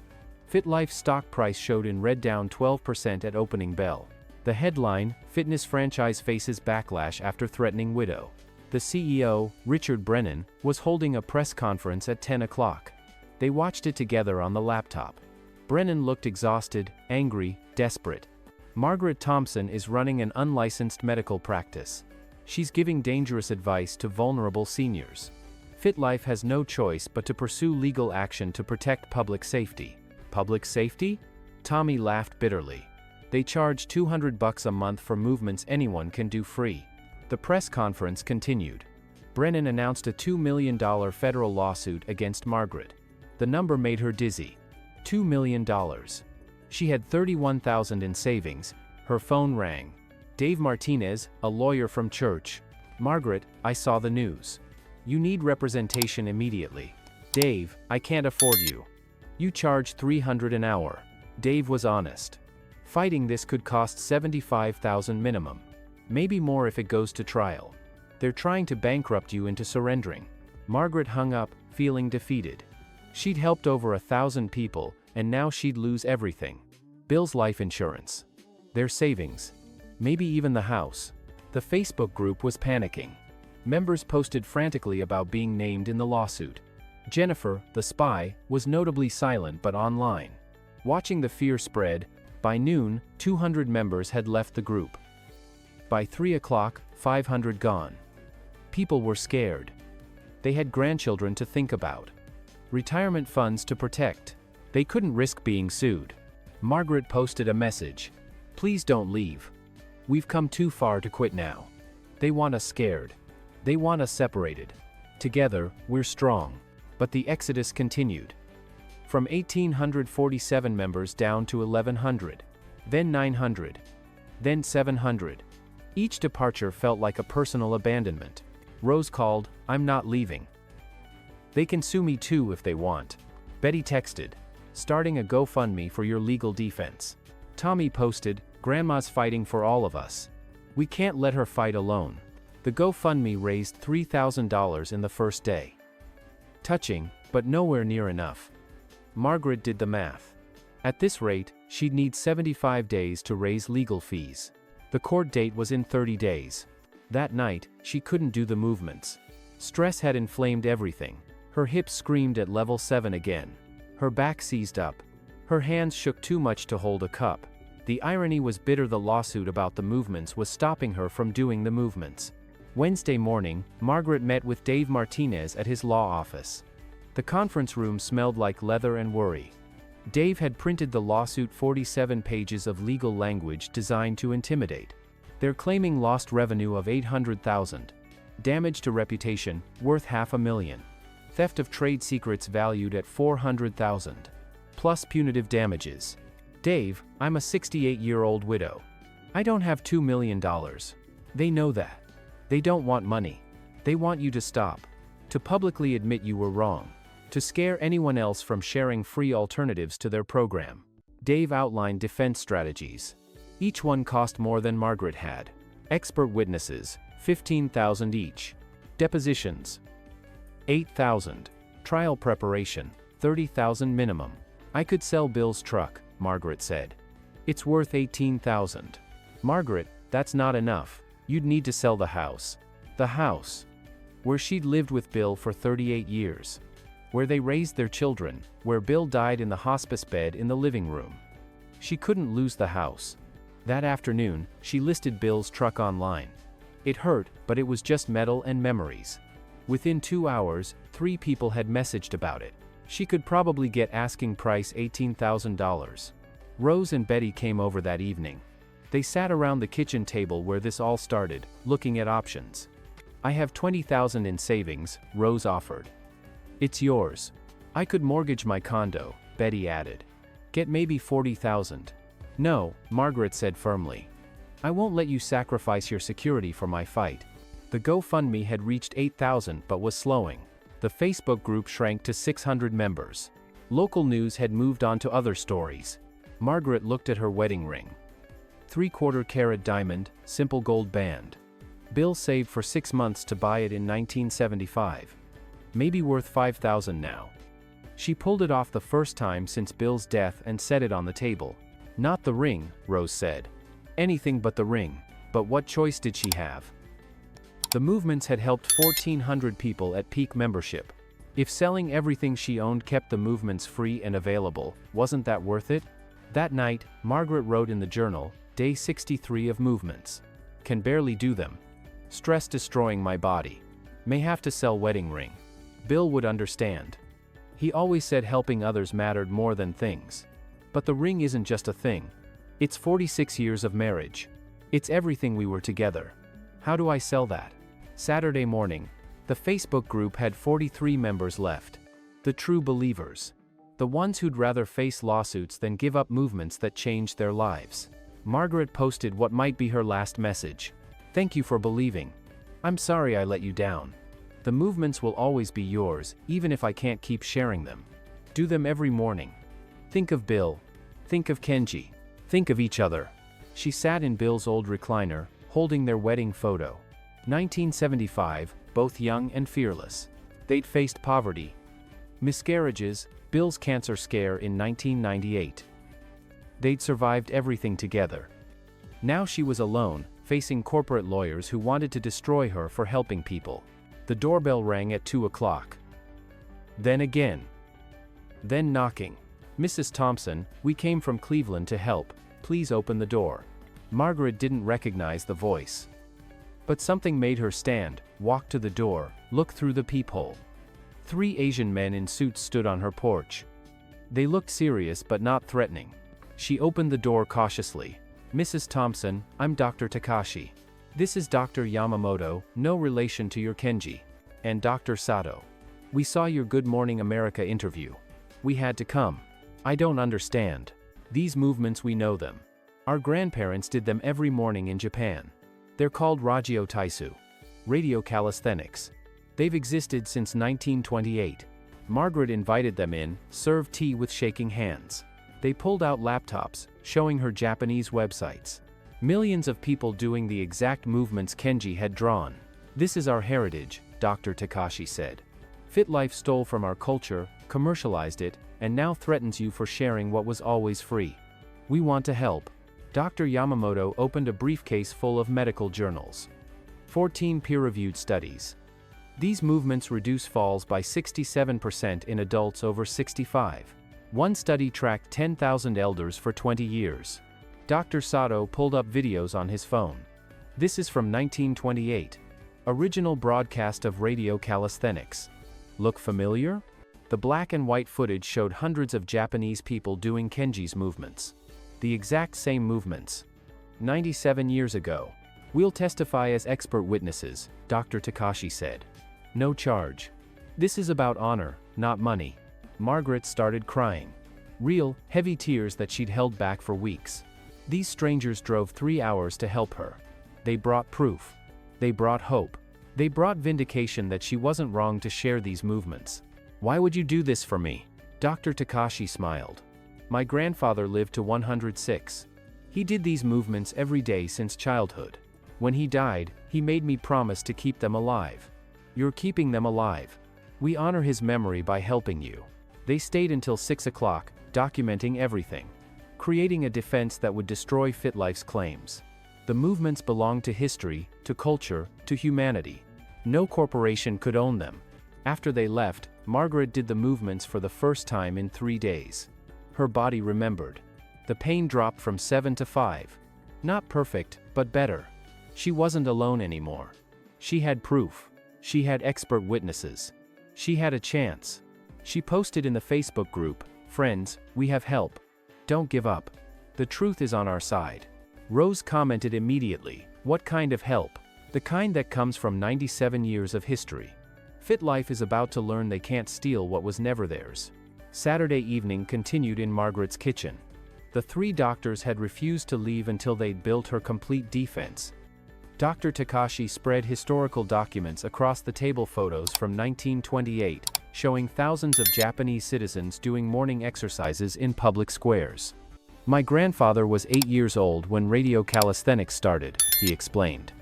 FitLife stock price showed in red, down 12% at opening bell. The headline, Fitness Franchise Faces Backlash After Threatening Widow. The CEO, Richard Brennan, was holding a press conference at 10 o'clock. They watched it together on the laptop. Brennan looked exhausted, angry, desperate. Margaret Thompson is running an unlicensed medical practice. She's giving dangerous advice to vulnerable seniors. FitLife has no choice but to pursue legal action to protect public safety. Public safety? Tommy laughed bitterly. They charge $200 a month for movements anyone can do free. The press conference continued. Brennan announced a $2 million federal lawsuit against Margaret. The number made her dizzy. $2 million. She had $31,000 in savings. Her phone rang. Dave Martinez, a lawyer from church. Margaret, I saw the news. You need representation immediately. Dave, I can't afford you. You charge $300 an hour. Dave was honest. Fighting this could cost $75,000 minimum. Maybe more if it goes to trial. They're trying to bankrupt you into surrendering. Margaret hung up, feeling defeated. She'd helped over 1,000 people, and now she'd lose everything. Bill's life insurance. Their savings. Maybe even the house. The Facebook group was panicking. Members posted frantically about being named in the lawsuit. Jennifer, the spy, was notably silent but online. Watching the fear spread, by noon, 200 members had left the group. By 3 o'clock, 500 gone. People were scared. They had grandchildren to think about. Retirement funds to protect. They couldn't risk being sued. Margaret posted a message. Please don't leave. We've come too far to quit now. They want us scared. They want us separated. Together, we're strong. But the exodus continued. From 1,847 members down to 1,100. Then 900. Then 700. Each departure felt like a personal abandonment. Rose called, "I'm not leaving. They can sue me too if they want." Betty texted, "Starting a GoFundMe for your legal defense." Tommy posted, "Grandma's fighting for all of us. We can't let her fight alone." The GoFundMe raised $3,000 in the first day. Touching, but nowhere near enough. Margaret did the math. At this rate, she'd need 75 days to raise legal fees. The court date was in 30 days. That night, she couldn't do the movements. Stress had inflamed everything. Her hips screamed at level 7 again. Her back seized up. Her hands shook too much to hold a cup. The irony was bitter. The lawsuit about the movements was stopping her from doing the movements. Wednesday morning, Margaret met with Dave Martinez at his law office. The conference room smelled like leather and worry. Dave had printed the lawsuit, 47 pages of legal language designed to intimidate. They're claiming lost revenue of $800,000. Damage to reputation, worth $500,000. Theft of trade secrets valued at $400,000. Plus punitive damages. "Dave, I'm a 68-year-old widow. I don't have $2 million. They know that. They don't want money. They want you to stop. To publicly admit you were wrong. To scare anyone else from sharing free alternatives to their program." Dave outlined defense strategies. Each one cost more than Margaret had. Expert witnesses, $15,000 each. Depositions, $8,000. Trial preparation, $30,000 minimum. "I could sell Bill's truck," Margaret said. "It's worth $18,000. "Margaret, that's not enough. You'd need to sell the house." The house. Where she'd lived with Bill for 38 years. Where they raised their children, where Bill died in the hospice bed in the living room. She couldn't lose the house. That afternoon, she listed Bill's truck online. It hurt, but it was just metal and memories. Within 2 hours, 3 people had messaged about it. She could probably get asking price $18,000. Rose and Betty came over that evening. They sat around the kitchen table where this all started, looking at options. "I have $20,000 in savings," Rose offered. "It's yours." "I could mortgage my condo," Betty added. "Get maybe $40,000. "No," Margaret said firmly. "I won't let you sacrifice your security for my fight." The GoFundMe had reached 8,000 but was slowing. The Facebook group shrank to 600 members. Local news had moved on to other stories. Margaret looked at her wedding ring. 3/4 carat diamond, simple gold band. Bill saved for 6 months to buy it in 1975. Maybe worth $5,000 now. She pulled it off the first time since Bill's death and set it on the table. "Not the ring," Rose said. "Anything but the ring." But what choice did she have? The movements had helped 1,400 people at peak membership. If selling everything she owned kept the movements free and available, wasn't that worth it? That night, Margaret wrote in the journal, "Day 63 of movements. Can barely do them. Stress destroying my body. May have to sell wedding ring." Bill would understand. He always said helping others mattered more than things. But the ring isn't just a thing. It's 46 years of marriage. It's everything we were together. How do I sell that? Saturday morning. The Facebook group had 43 members left. The true believers. The ones who'd rather face lawsuits than give up movements that changed their lives. Margaret posted what might be her last message. "Thank you for believing. I'm sorry I let you down. The movements will always be yours, even if I can't keep sharing them. Do them every morning. Think of Bill. Think of Kenji. Think of each other." She sat in Bill's old recliner, holding their wedding photo. 1975, both young and fearless. They'd faced poverty, miscarriages, Bill's cancer scare in 1998. They'd survived everything together. Now she was alone, facing corporate lawyers who wanted to destroy her for helping people. The doorbell rang at 2 o'clock. Then again. Then knocking. "Mrs. Thompson, we came from Cleveland to help. Please open the door." Margaret didn't recognize the voice. But something made her stand, walk to the door, look through the peephole. 3 Asian men in suits stood on her porch. They looked serious but not threatening. She opened the door cautiously. "Mrs. Thompson, I'm Dr. Takashi. This is Dr. Yamamoto, no relation to your Kenji." And Dr. Sato. We saw your Good Morning America interview. We had to come. I don't understand. These movements, we know them. Our grandparents did them every morning in Japan. They're called Ragyo Taisu. Radio calisthenics. They've existed since 1928. Margaret invited them in, served tea with shaking hands. They pulled out laptops, showing her Japanese websites. Millions of people doing the exact movements Kenji had drawn. This is our heritage, Dr. Takashi said. FitLife stole from our culture, commercialized it, and now threatens you for sharing what was always free. We want to help. Dr. Yamamoto opened a briefcase full of medical journals. 14 peer-reviewed studies. These movements reduce falls by 67% in adults over 65. One study tracked 10,000 elders for 20 years. Dr. Sato pulled up videos on his phone. This is from 1928. Original broadcast of radio calisthenics. Look familiar? The black and white footage showed hundreds of Japanese people doing Kenji's movements. The exact same movements. 97 years ago. We'll testify as expert witnesses, Dr. Takashi said. No charge. This is about honor, not money. Margaret started crying. Real, heavy tears that she'd held back for weeks. These strangers drove 3 hours to help her. They brought proof. They brought hope. They brought vindication that she wasn't wrong to share these movements. Why would you do this for me? Dr. Takashi smiled. My grandfather lived to 106. He did these movements every day since childhood. When he died, he made me promise to keep them alive. You're keeping them alive. We honor his memory by helping you. They stayed until 6 o'clock, documenting everything. Creating a defense that would destroy FitLife's claims. The movements belong to history, to culture, to humanity. No corporation could own them. After they left, Margaret did the movements for the first time in 3 days. Her body remembered. The pain dropped from 7 to 5. Not perfect, but better. She wasn't alone anymore. She had proof. She had expert witnesses. She had a chance. She posted in the Facebook group, "Friends, we have help. Don't give up. The truth is on our side." Rose commented immediately, "What kind of help?" The kind that comes from 97 years of history. FitLife is about to learn they can't steal what was never theirs. Saturday evening continued in Margaret's kitchen. The 3 doctors had refused to leave until they'd built her complete defense. Dr. Takashi spread historical documents across the table, photos from 1928, showing thousands of Japanese citizens doing morning exercises in public squares. My grandfather was 8 years old when radio calisthenics started, he explained.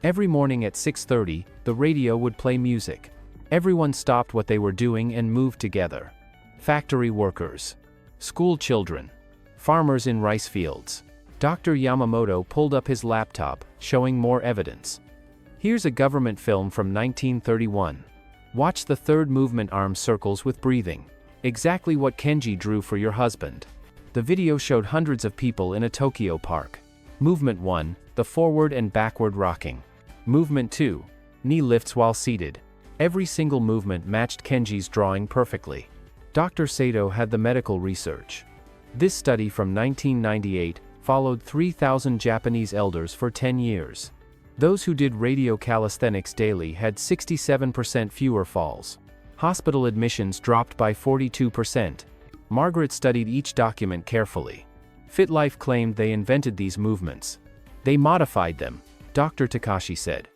Every morning at 6:30, the radio would play music. Everyone stopped what they were doing and moved together. Factory workers, school children, farmers in rice fields. Dr. Yamamoto pulled up his laptop, showing more evidence. Here's a government film from 1931. Watch the third movement, arm circles with breathing. Exactly what Kenji drew for your husband. The video showed hundreds of people in a Tokyo park. Movement 1, the forward and backward rocking. Movement 2, knee lifts while seated. Every single movement matched Kenji's drawing perfectly. Dr. Sato had the medical research. This study from 1998 followed 3,000 Japanese elders for 10 years. Those who did radio calisthenics daily had 67% fewer falls. Hospital admissions dropped by 42%. Margaret studied each document carefully. FitLife claimed they invented these movements. They modified them, Dr. Takashi said.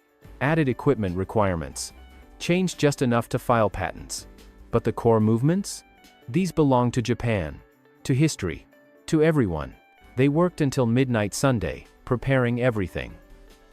Added equipment requirements. Changed just enough to file patents. But the core movements? These belong to Japan. To history. To everyone. They worked until midnight Sunday, preparing everything.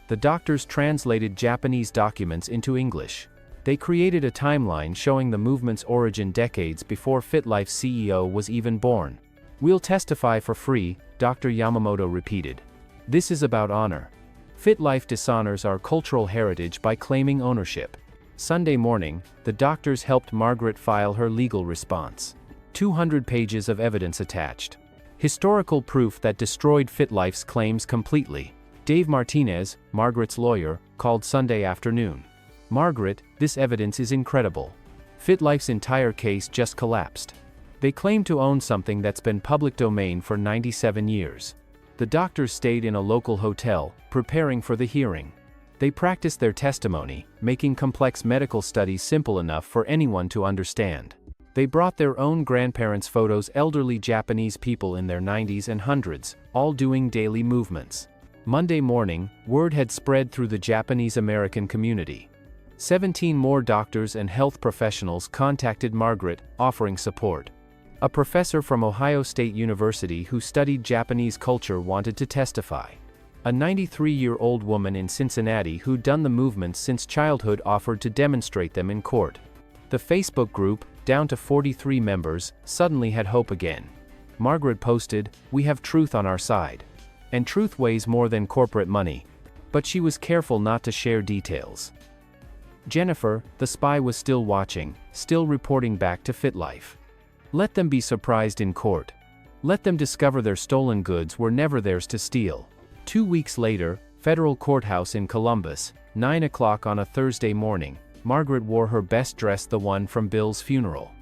The doctors translated Japanese documents into English. They created a timeline showing the movement's origin decades before FitLife's CEO was even born. We'll testify for free, Dr. Yamamoto repeated. This is about honor. FitLife dishonors our cultural heritage by claiming ownership. Sunday morning, the doctors helped Margaret file her legal response. 200 pages of evidence attached. Historical proof that destroyed FitLife's claims completely. Dave Martinez, Margaret's lawyer, called Sunday afternoon. Margaret, this evidence is incredible. FitLife's entire case just collapsed. They claim to own something that's been public domain for 97 years. The doctors stayed in a local hotel, preparing for the hearing. They practiced their testimony, making complex medical studies simple enough for anyone to understand. They brought their own grandparents' photos, elderly Japanese people in their 90s and 100s, all doing daily movements. Monday morning, word had spread through the Japanese American community. 17 more doctors and health professionals contacted Margaret, offering support. A professor from Ohio State University who studied Japanese culture wanted to testify. A 93-year-old woman in Cincinnati who'd done the movements since childhood offered to demonstrate them in court. The Facebook group, down to 43 members, suddenly had hope again. Margaret posted, "We have truth on our side. And truth weighs more than corporate money." But she was careful not to share details. Jennifer, the spy, was still watching, still reporting back to FitLife. Let them be surprised in court. Let them discover their stolen goods were never theirs to steal. 2 weeks later, federal courthouse in Columbus, 9 o'clock on a Thursday morning, Margaret wore her best dress, the one from Bill's funeral.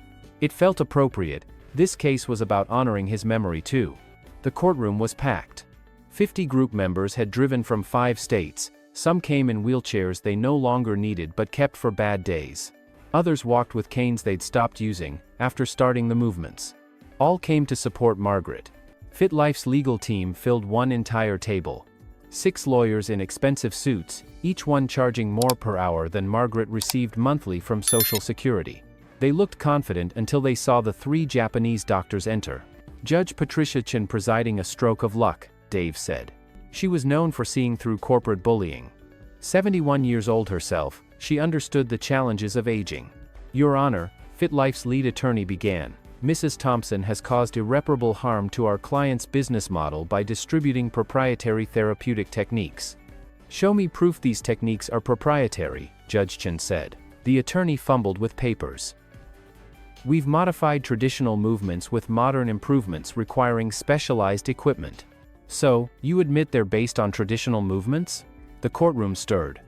It felt appropriate. This case was about honoring his memory too. The courtroom was packed. 50 group members had driven from 5 states, some came in wheelchairs they no longer needed but kept for bad days. Others walked with canes they'd stopped using, after starting the movements. All came to support Margaret. FitLife's legal team filled one entire table. 6 lawyers in expensive suits, each one charging more per hour than Margaret received monthly from Social Security. They looked confident until they saw the 3 Japanese doctors enter. Judge Patricia Chin presiding. "A stroke of luck," Dave said. She was known for seeing through corporate bullying. 71 years old herself, she understood the challenges of aging. "Your Honor," FitLife's lead attorney began, "Mrs. Thompson has caused irreparable harm to our client's business model by distributing proprietary therapeutic techniques." "Show me proof these techniques are proprietary," Judge Chin said. The attorney fumbled with papers. "We've modified traditional movements with modern improvements requiring specialized equipment." "So, you admit they're based on traditional movements?" The courtroom stirred.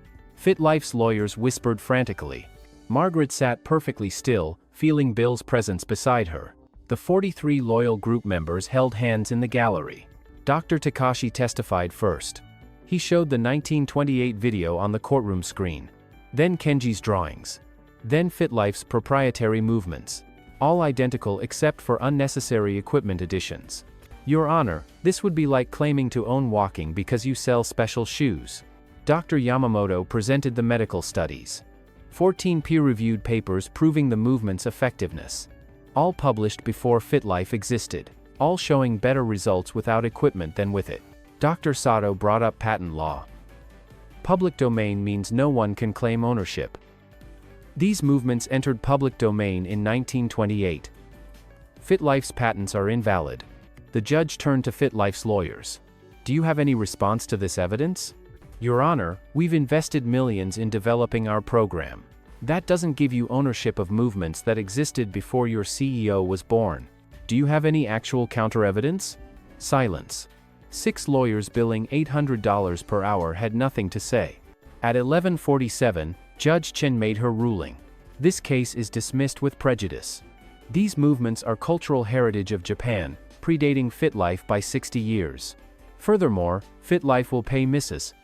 FitLife's lawyers whispered frantically. Margaret sat perfectly still, feeling Bill's presence beside her. The 43 loyal group members held hands in the gallery. Dr. Takashi testified first. He showed the 1928 video on the courtroom screen. Then Kenji's drawings. Then FitLife's proprietary movements. All identical except for unnecessary equipment additions. "Your Honor, this would be like claiming to own walking because you sell special shoes." Dr. Yamamoto presented the medical studies. 14 peer-reviewed papers proving the movement's effectiveness. All published before FitLife existed. All showing better results without equipment than with it. Dr. Sato brought up patent law. Public domain means no one can claim ownership. These movements entered public domain in 1928. FitLife's patents are invalid. The judge turned to FitLife's lawyers. "Do you have any response to this evidence?" "Your Honor, we've invested millions in developing our program. That doesn't give you ownership of movements that existed before your CEO was born. Do you have any actual counter-evidence?" Silence. 6 lawyers billing $800 per hour had nothing to say. At 11:47, Judge Chen made her ruling. "This case is dismissed with prejudice. These movements are cultural heritage of Japan, predating FitLife by 60 years. Furthermore, FitLife will pay Mrs.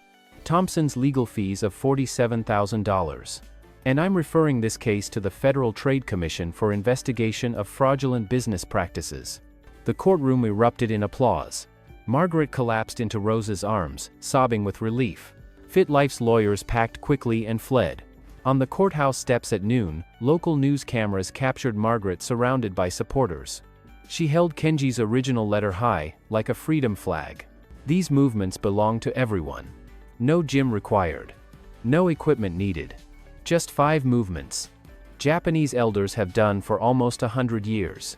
Thompson's legal fees of $47,000. And I'm referring this case to the Federal Trade Commission for investigation of fraudulent business practices." The courtroom erupted in applause. Margaret collapsed into Rose's arms, sobbing with relief. FitLife's lawyers packed quickly and fled. On the courthouse steps at noon, local news cameras captured Margaret surrounded by supporters. She held Kenji's original letter high, like a freedom flag. These movements belong to everyone. No gym required. No equipment needed. Just 5 movements. Japanese elders have done for almost 100 years.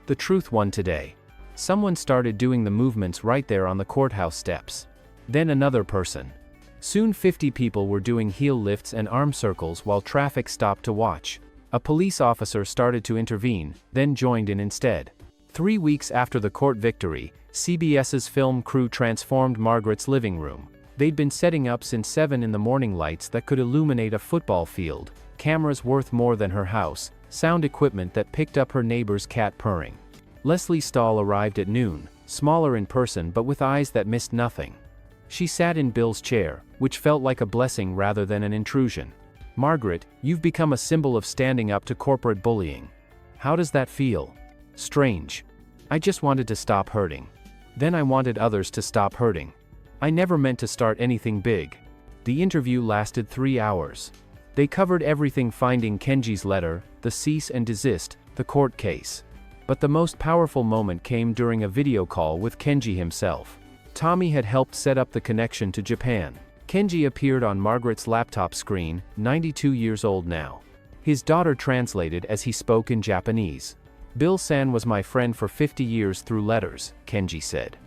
The truth won today. Someone started doing the movements right there on the courthouse steps. Then another person. Soon 50 people were doing heel lifts and arm circles while traffic stopped to watch. A police officer started to intervene, then joined in instead. 3 weeks after the court victory, CBS's film crew transformed Margaret's living room. They'd been setting up since 7 in the morning lights that could illuminate a football field, cameras worth more than her house, sound equipment that picked up her neighbor's cat purring. Leslie Stahl arrived at noon, smaller in person but with eyes that missed nothing. She sat in Bill's chair, which felt like a blessing rather than an intrusion. "Margaret, you've become a symbol of standing up to corporate bullying. How does that feel?" "Strange. I just wanted to stop hurting. Then I wanted others to stop hurting. I never meant to start anything big." The interview lasted 3 hours. They covered everything: finding Kenji's letter, the cease and desist, the court case. But the most powerful moment came during a video call with Kenji himself. Tommy had helped set up the connection to Japan. Kenji appeared on Margaret's laptop screen, 92 years old now. His daughter translated as he spoke in Japanese. "Bill-san was my friend for 50 years through letters," Kenji said.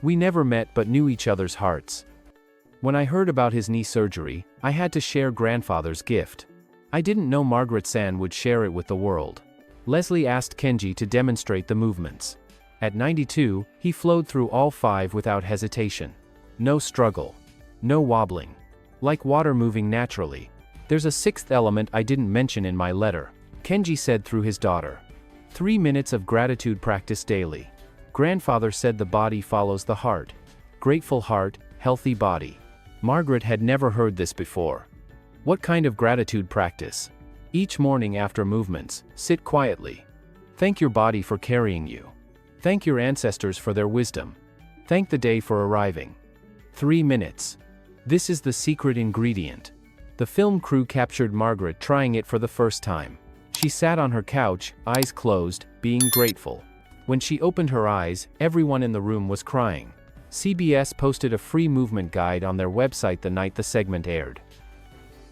"We never met but knew each other's hearts. When I heard about his knee surgery, I had to share grandfather's gift. I didn't know Margaret-san would share it with the world." Leslie asked Kenji to demonstrate the movements. At 92, he flowed through all 5 without hesitation. No struggle. No wobbling. Like water moving naturally. "There's a 6th element I didn't mention in my letter," Kenji said through his daughter. 3 minutes of gratitude practice daily. Grandfather said the body follows the heart. Grateful heart, healthy body. Margaret had never heard this before. "What kind of gratitude practice?" "Each morning after movements, sit quietly. Thank your body for carrying you. Thank your ancestors for their wisdom. Thank the day for arriving. 3 minutes. This is the secret ingredient." The film crew captured Margaret trying it for the first time. She sat on her couch, eyes closed, being grateful. When she opened her eyes, everyone in the room was crying. CBS posted a free movement guide on their website the night the segment aired.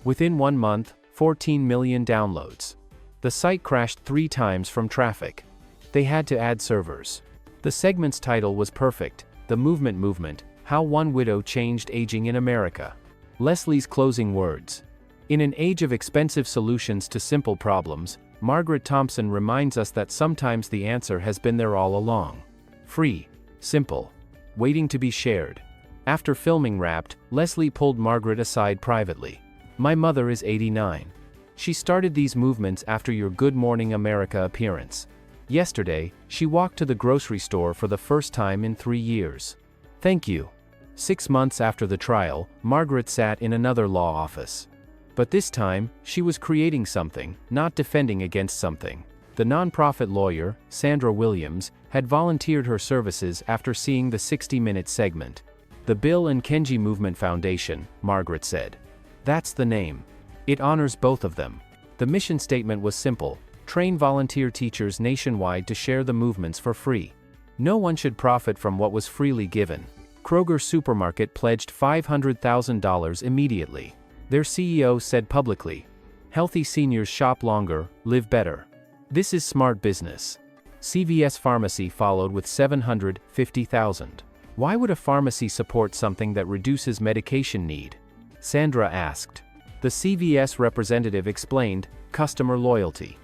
Within 1 month, 14 million downloads. The site crashed 3 times from traffic. They had to add servers. The segment's title was perfect: The Movement, How One Widow Changed Aging in America. Leslie's closing words. In an age of expensive solutions to simple problems, Margaret Thompson reminds us that sometimes the answer has been there all along. Free. Simple. Waiting to be shared. After filming wrapped, Leslie pulled Margaret aside privately. "My mother is 89. She started these movements after your Good Morning America appearance. Yesterday, she walked to the grocery store for the first time in 3 years. Thank you." 6 months after the trial, Margaret sat in another law office. But this time, she was creating something, not defending against something. The nonprofit lawyer, Sandra Williams, had volunteered her services after seeing the 60-minute segment. "The Bill and Kenji Movement Foundation," Margaret said. "That's the name. It honors both of them." The mission statement was simple: train volunteer teachers nationwide to share the movements for free. No one should profit from what was freely given. Kroger Supermarket pledged $500,000 immediately. Their CEO said publicly, "Healthy seniors shop longer, live better. This is smart business." CVS Pharmacy followed with $750,000. "Why would a pharmacy support something that reduces medication need?" Sandra asked. The CVS representative explained, "Customer loyalty.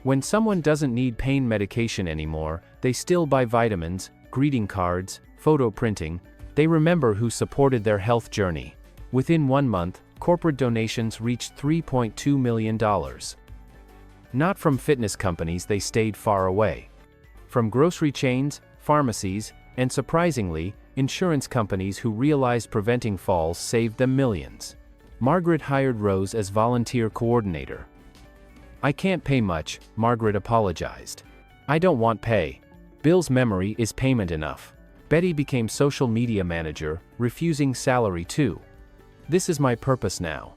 When someone doesn't need pain medication anymore, they still buy vitamins, greeting cards, photo printing. They remember who supported their health journey." Within 1 month, corporate donations reached $3.2 million. Not from fitness companies, they stayed far away. From grocery chains, pharmacies, and surprisingly, insurance companies who realized preventing falls saved them millions. Margaret hired Rose as volunteer coordinator. "I can't pay much," Margaret apologized. "I don't want pay. Bill's memory is payment enough." Betty became social media manager, refusing salary too. "This is my purpose now.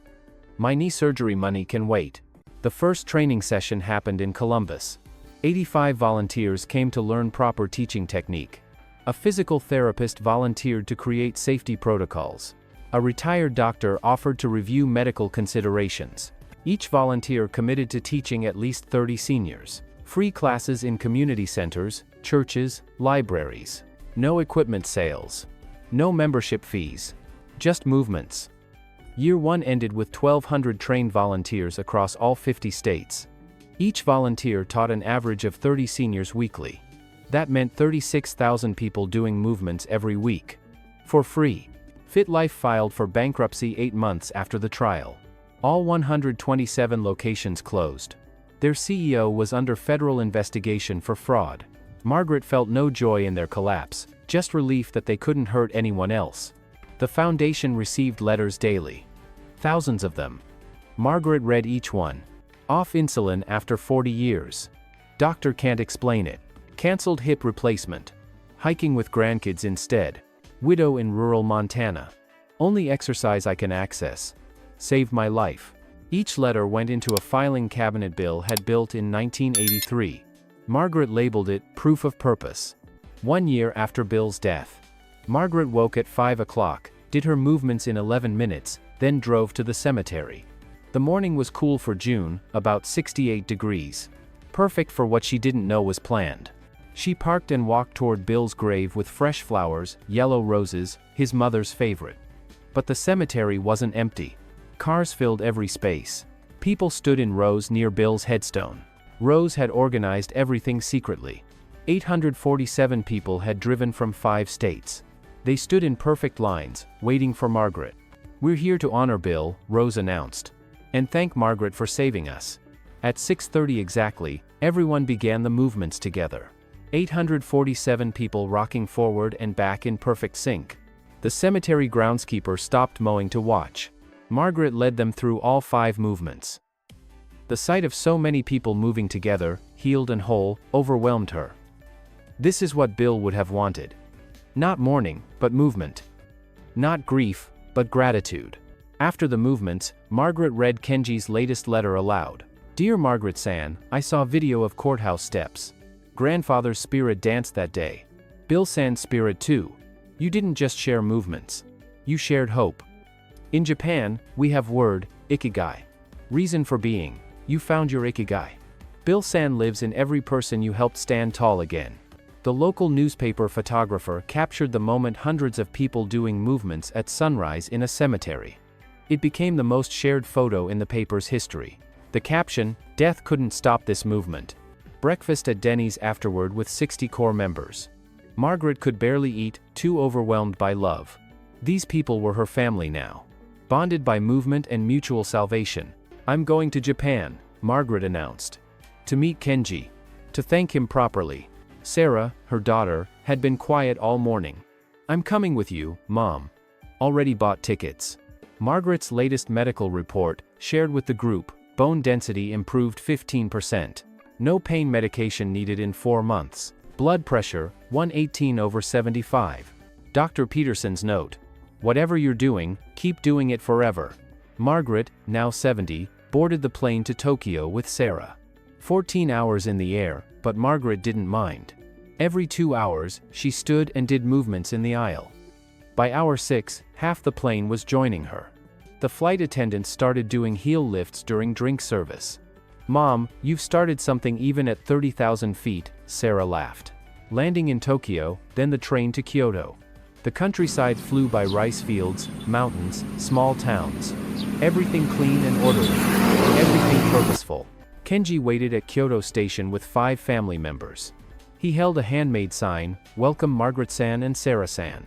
My knee surgery money can wait." The first training session happened in Columbus. 85 volunteers came to learn proper teaching technique. A physical therapist volunteered to create safety protocols. A retired doctor offered to review medical considerations. Each volunteer committed to teaching at least 30 seniors. Free classes in community centers, churches, libraries. No equipment sales. No membership fees. Just movements. Year 1 ended with 1,200 trained volunteers across all 50 states. Each volunteer taught an average of 30 seniors weekly. That meant 36,000 people doing movements every week. For free. FitLife filed for bankruptcy 8 months after the trial. All 127 locations closed. Their CEO was under federal investigation for fraud. Margaret felt no joy in their collapse. Just relief that they couldn't hurt anyone else. The foundation received letters daily. Thousands of them. Margaret read each one. Off insulin after 40 years. Doctor can't explain it. Cancelled hip replacement. Hiking with grandkids instead. Widow in rural Montana. Only exercise I can access. Saved my life. Each letter went into a filing cabinet Bill had built in 1983. Margaret labeled it Proof of Purpose. 1 year after Bill's death. Margaret woke at 5 o'clock, did her movements in 11 minutes, then drove to the cemetery. The morning was cool for June, about 68 degrees. Perfect for what she didn't know was planned. She parked and walked toward Bill's grave with fresh flowers, yellow roses, his mother's favorite. But the cemetery wasn't empty. Cars filled every space. People stood in rows near Bill's headstone. Rose had organized everything secretly. 847 people had driven from 5 states. They stood in perfect lines, waiting for Margaret. "We're here to honor Bill," Rose announced. "And thank Margaret for saving us." At 6:30 exactly, everyone began the movements together. 847 people rocking forward and back in perfect sync. The cemetery groundskeeper stopped mowing to watch. Margaret led them through all 5 movements. The sight of so many people moving together, healed and whole, overwhelmed her. This is what Bill would have wanted. Not mourning, but movement. Not grief, but gratitude. After the movements, Margaret read Kenji's latest letter aloud. "Dear Margaret San, I saw video of courthouse steps. Grandfather's spirit danced that day. Bill San's spirit too. You didn't just share movements. You shared hope. In Japan, we have word, ikigai. Reason for being. You found your ikigai. Bill San lives in every person you helped stand tall again." The local newspaper photographer captured the moment, hundreds of people doing movements at sunrise in a cemetery. It became the most shared photo in the paper's history. The caption, "Death couldn't stop this movement." Breakfast at Denny's afterward with 60 core members. Margaret could barely eat, too overwhelmed by love. These people were her family now. Bonded by movement and mutual salvation. "I'm going to Japan," Margaret announced. "To meet Kenji. To thank him properly." Sarah, her daughter, had been quiet all morning. "I'm coming with you, Mom. Already bought tickets." Margaret's latest medical report, shared with the group, bone density improved 15%. No pain medication needed in 4 months. Blood pressure, 118/75. Dr. Peterson's note. "Whatever you're doing, keep doing it forever." Margaret, now 70, boarded the plane to Tokyo with Sarah. 14 hours in the air, but Margaret didn't mind. Every 2 hours, she stood and did movements in the aisle. By hour 6, half the plane was joining her. The flight attendants started doing heel lifts during drink service. "Mom, you've started something even at 30,000 feet, Sarah laughed. Landing in Tokyo, then the train to Kyoto. The countryside flew by rice fields, mountains, small towns. Everything clean and orderly. Everything purposeful. Kenji waited at Kyoto station with 5 family members. He held a handmade sign, "Welcome Margaret-san and Sarah-san."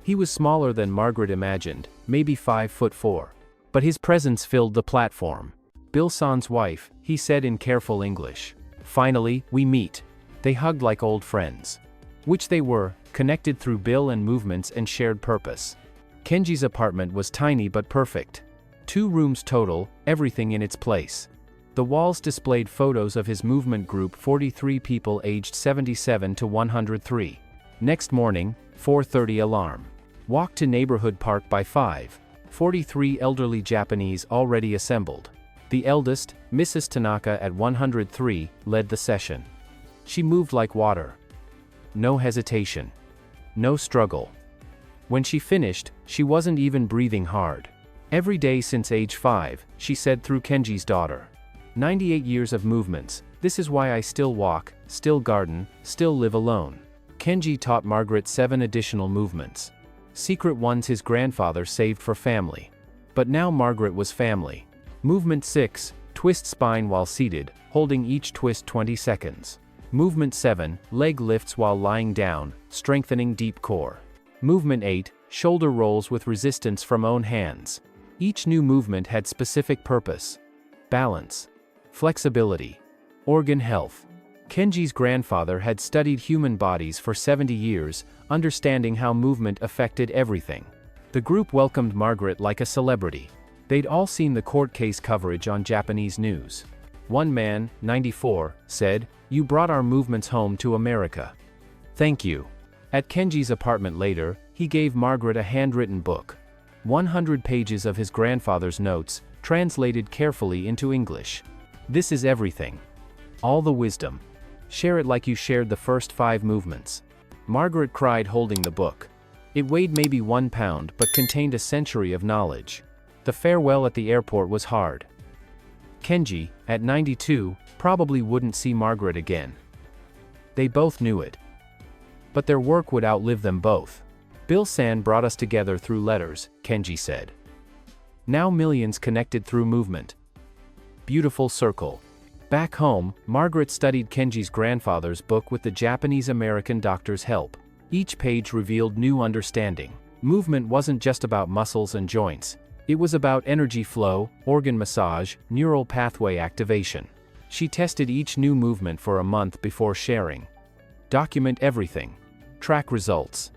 He was smaller than Margaret imagined, maybe 5'4". But his presence filled the platform. "Bill-san's wife," he said in careful English. "Finally, we meet." They hugged like old friends. Which they were, connected through Bill and movements and shared purpose. Kenji's apartment was tiny but perfect. 2 rooms total, everything in its place. The walls displayed photos of his movement group, 43 people aged 77 to 103. Next morning, 4:30 alarm. Walk to neighborhood park by 5. 43 elderly Japanese already assembled. The eldest, Mrs. Tanaka at 103, led the session. She moved like water. No hesitation. No struggle. When she finished, she wasn't even breathing hard. "Every day since age 5, she said through Kenji's daughter. 98 years of movements, this is why I still walk, still garden, still live alone." Kenji taught Margaret 7 additional movements. Secret ones his grandfather saved for family. But now Margaret was family. Movement 6, twist spine while seated, holding each twist 20 seconds. Movement 7, leg lifts while lying down, strengthening deep core. Movement 8, shoulder rolls with resistance from own hands. Each new movement had specific purpose. Balance. Flexibility. Organ health. Kenji's grandfather had studied human bodies for 70 years, understanding how movement affected everything. The group welcomed Margaret like a celebrity. They'd all seen the court case coverage on Japanese news. One man, 94, said, "You brought our movements home to America. Thank you." At Kenji's apartment later, he gave Margaret a handwritten book. 100 pages of his grandfather's notes, translated carefully into English. This is everything. All the wisdom. Share it like you shared the first 5 movements. Margaret cried holding the book. It weighed maybe 1 pound but contained a century of knowledge. The farewell at the airport was hard. Kenji, at 92, probably wouldn't see Margaret again. They both knew it. But their work would outlive them both. Bill-san brought us together through letters, Kenji said. Now millions connected through movement. Beautiful circle. Back home, Margaret studied Kenji's grandfather's book with the Japanese-American doctor's help. Each page revealed new understanding. Movement wasn't just about muscles and joints. It was about energy flow, organ massage, neural pathway activation. She tested each new movement for a month before sharing. Document everything. Track results.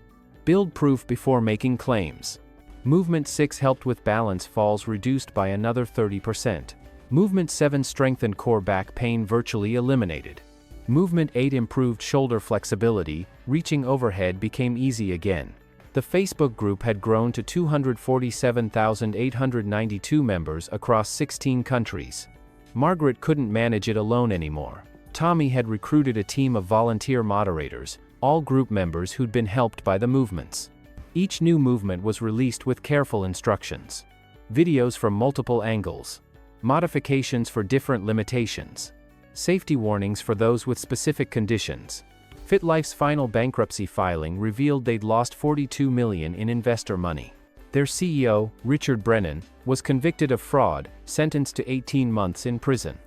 Build proof before making claims. Movement 6 helped with balance falls reduced by another 30%. Movement 7 strengthened core back pain virtually eliminated. Movement 8 improved shoulder flexibility, reaching overhead became easy again. The Facebook group had grown to 247,892 members across 16 countries. Margaret couldn't manage it alone anymore. Tommy had recruited a team of volunteer moderators, all group members who'd been helped by the movements. Each new movement was released with careful instructions. Videos from multiple angles. Modifications for different limitations. Safety warnings for those with specific conditions. FitLife's final bankruptcy filing revealed they'd lost $42 million in investor money. Their CEO, Richard Brennan, was convicted of fraud, sentenced to 18 months in prison.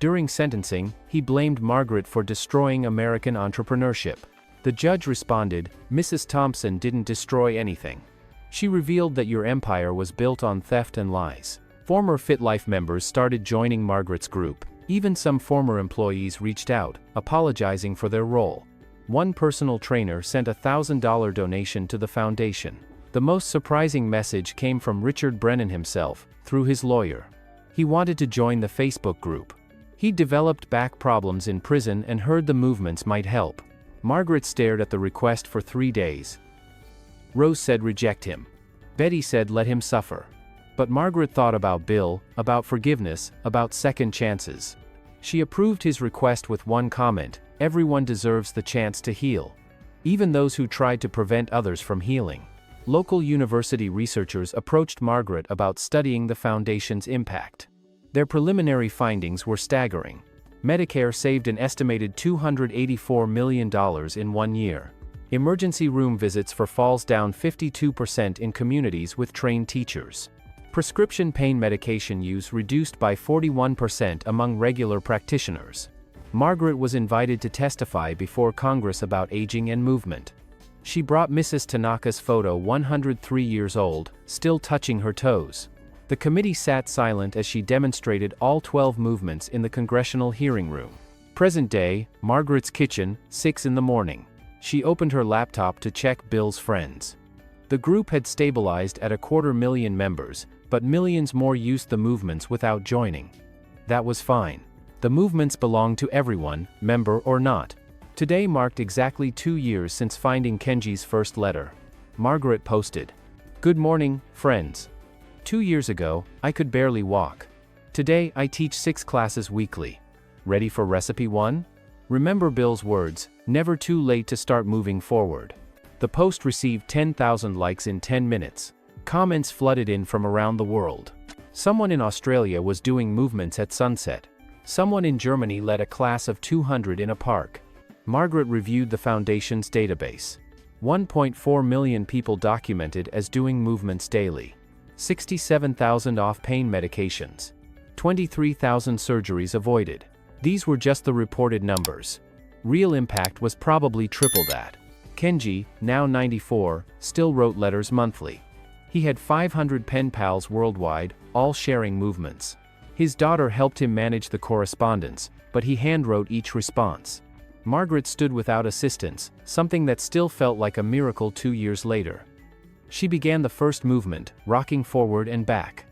During sentencing, he blamed Margaret for destroying American entrepreneurship. The judge responded, "Mrs. Thompson didn't destroy anything. She revealed that your empire was built on theft and lies." Former FitLife members started joining Margaret's group. Even some former employees reached out, apologizing for their role. One personal trainer sent a $1,000 donation to the foundation. The most surprising message came from Richard Brennan himself, through his lawyer. He wanted to join the Facebook group. He'd developed back problems in prison and heard the movements might help. Margaret stared at the request for 3 days. Rose said reject him. Betty said let him suffer. But Margaret thought about Bill, about forgiveness, about second chances. She approved his request with one comment: everyone deserves the chance to heal. Even those who tried to prevent others from healing. Local university researchers approached Margaret about studying the foundation's impact. Their preliminary findings were staggering. Medicare saved an estimated $284 million in 1 year. Emergency room visits for falls down 52% in communities with trained teachers. Prescription pain medication use reduced by 41% among regular practitioners. Margaret was invited to testify before Congress about aging and movement. She brought Mrs. Tanaka's photo, 103 years old, still touching her toes. The committee sat silent as she demonstrated all 12 movements in the congressional hearing room. Present day, Margaret's kitchen, 6 in the morning. She opened her laptop to check Bill's friends. The group had stabilized at 250,000 members, but millions more used the movements without joining. That was fine. The movements belonged to everyone, member or not. Today marked exactly 2 years since finding Kenji's first letter. Margaret posted, "Good morning, friends. 2 years ago, I could barely walk. Today I teach 6 classes weekly. Ready for recipe 1? Remember Bill's words, never too late to start moving forward." The post received 10,000 likes in 10 minutes. Comments flooded in from around the world. Someone in Australia was doing movements at sunset. Someone in Germany led a class of 200 in a park. Margaret reviewed the foundation's database. 1.4 million people documented as doing movements daily. 67,000 off pain medications. 23,000 surgeries avoided. These were just the reported numbers. Real impact was probably triple that. Kenji, now 94, still wrote letters monthly. He had 500 pen pals worldwide, all sharing movements. His daughter helped him manage the correspondence, but he handwrote each response. Margaret stood without assistance, something that still felt like a miracle 2 years later. She began the first movement, rocking forward and back.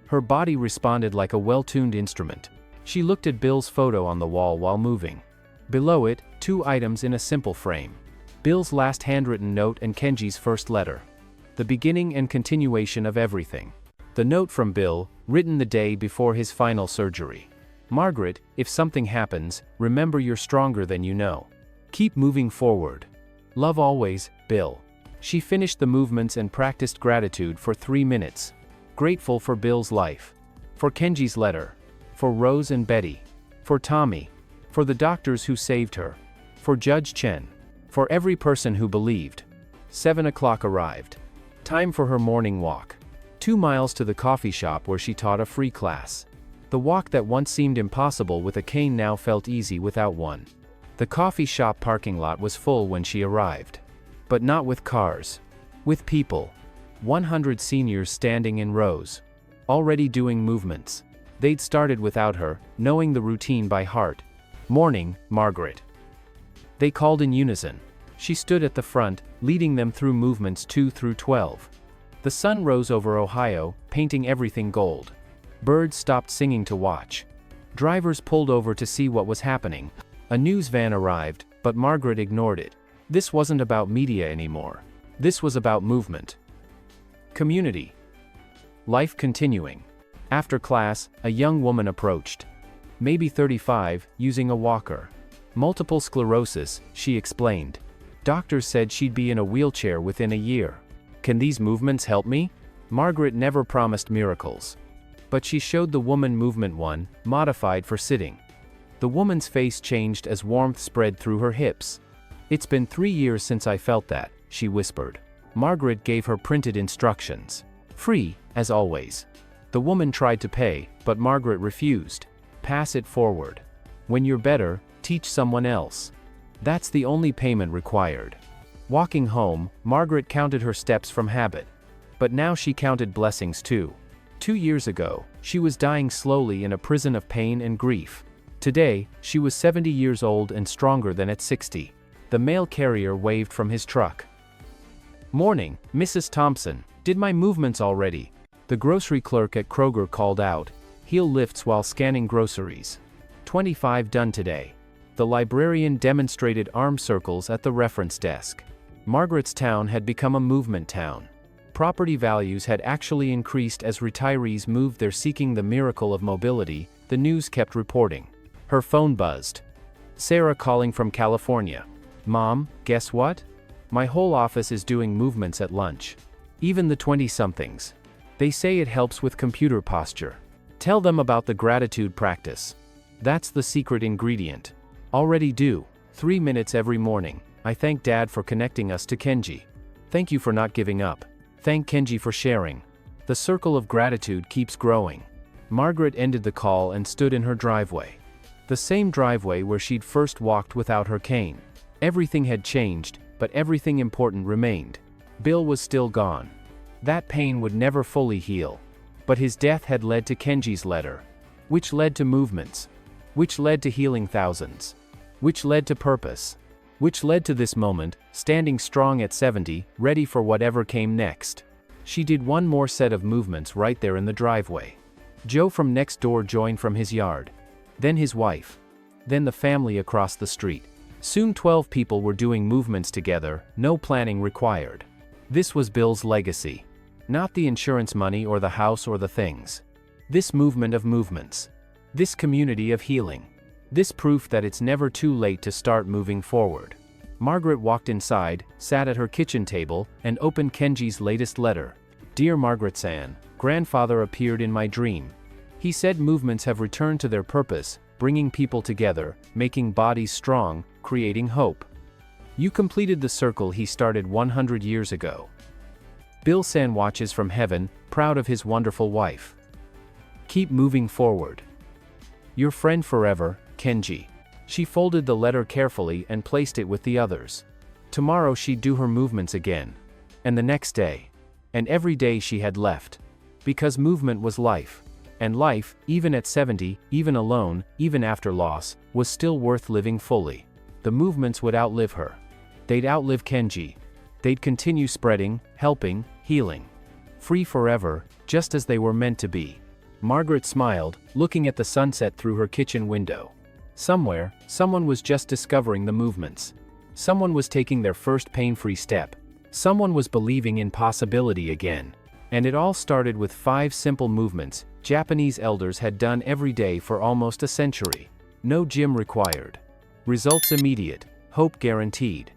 Her body responded like a well-tuned instrument. She looked at Bill's photo on the wall while moving. Below it, 2 items in a simple frame. Bill's last handwritten note and Kenji's first letter. The beginning and continuation of everything. The note from Bill, written the day before his final surgery. Margaret, if something happens, remember you're stronger than you know. Keep moving forward. Love always, Bill. She finished the movements and practiced gratitude for 3 minutes. Grateful for Bill's life. For Kenji's letter. For Rose and Betty. For Tommy. For the doctors who saved her. For Judge Chen. For every person who believed. 7 o'clock arrived. Time for her morning walk. 2 miles to the coffee shop where she taught a free class. The walk that once seemed impossible with a cane now felt easy without one. The coffee shop parking lot was full when she arrived. But not with cars. With people. 100 seniors standing in rows. Already doing movements. They'd started without her, knowing the routine by heart. Morning, Margaret. They called in unison. She stood at the front, leading them through movements 2 through 12. The sun rose over Ohio, painting everything gold. Birds stopped singing to watch. Drivers pulled over to see what was happening. A news van arrived, but Margaret ignored it. This wasn't about media anymore. This was about movement. Community. Life continuing. After class, a young woman approached. Maybe 35, using a walker. Multiple sclerosis, she explained. Doctors said she'd be in a wheelchair within a year. Can these movements help me? Margaret never promised miracles. But she showed the woman movement 1, modified for sitting. The woman's face changed as warmth spread through her hips. It's been 3 years since I felt that, she whispered. Margaret gave her printed instructions. Free, as always. The woman tried to pay, but Margaret refused. Pass it forward. When you're better, teach someone else. That's the only payment required. Walking home, Margaret counted her steps from habit. But now she counted blessings too. 2 years ago, she was dying slowly in a prison of pain and grief. Today, she was 70 years old and stronger than at 60. The mail carrier waved from his truck. Morning, Mrs. Thompson. Did my movements already? The grocery clerk at Kroger called out. Heel lifts while scanning groceries. 25 done today. The librarian demonstrated arm circles at the reference desk. Margaret's town had become a movement town. Property values had actually increased as retirees moved there seeking the miracle of mobility, the news kept reporting. Her phone buzzed. Sarah calling from California. Mom, guess what? My whole office is doing movements at lunch. Even the 20-somethings. They say it helps with computer posture. Tell them about the gratitude practice. That's the secret ingredient. Already do. 3 minutes every morning. I thank Dad for connecting us to Kenji. Thank you for not giving up. Thank Kenji for sharing. The circle of gratitude keeps growing. Margaret ended the call and stood in her driveway. The same driveway where she'd first walked without her cane. Everything had changed, but everything important remained. Bill was still gone. That pain would never fully heal. But his death had led to Kenji's letter. Which led to movements. Which led to healing thousands. Which led to purpose. Which led to this moment, standing strong at 70, ready for whatever came next. She did one more set of movements right there in the driveway. Joe from next door joined from his yard. Then his wife. Then the family across the street. Soon 12 people were doing movements together, no planning required. This was Bill's legacy. Not the insurance money or the house or the things. This movement of movements. This community of healing. This proof that it's never too late to start moving forward. Margaret walked inside, sat at her kitchen table, and opened Kenji's latest letter. Dear Margaret-san, grandfather appeared in my dream. He said movements have returned to their purpose, bringing people together, making bodies strong, creating hope. You completed the circle he started 100 years ago. Bill-san watches from heaven, proud of his wonderful wife. Keep moving forward. Your friend forever, Kenji. She folded the letter carefully and placed it with the others. Tomorrow she'd do her movements again. And the next day. And every day she had left. Because movement was life. And life, even at 70, even alone, even after loss, was still worth living fully. The movements would outlive her. They'd outlive Kenji. They'd continue spreading, helping, healing. Free forever, just as they were meant to be. Margaret smiled, looking at the sunset through her kitchen window. Somewhere, someone was just discovering the movements. Someone was taking their first pain-free step. Someone was believing in possibility again. And it all started with 5 simple movements Japanese elders had done every day for almost a century. No gym required. Results immediate, hope guaranteed.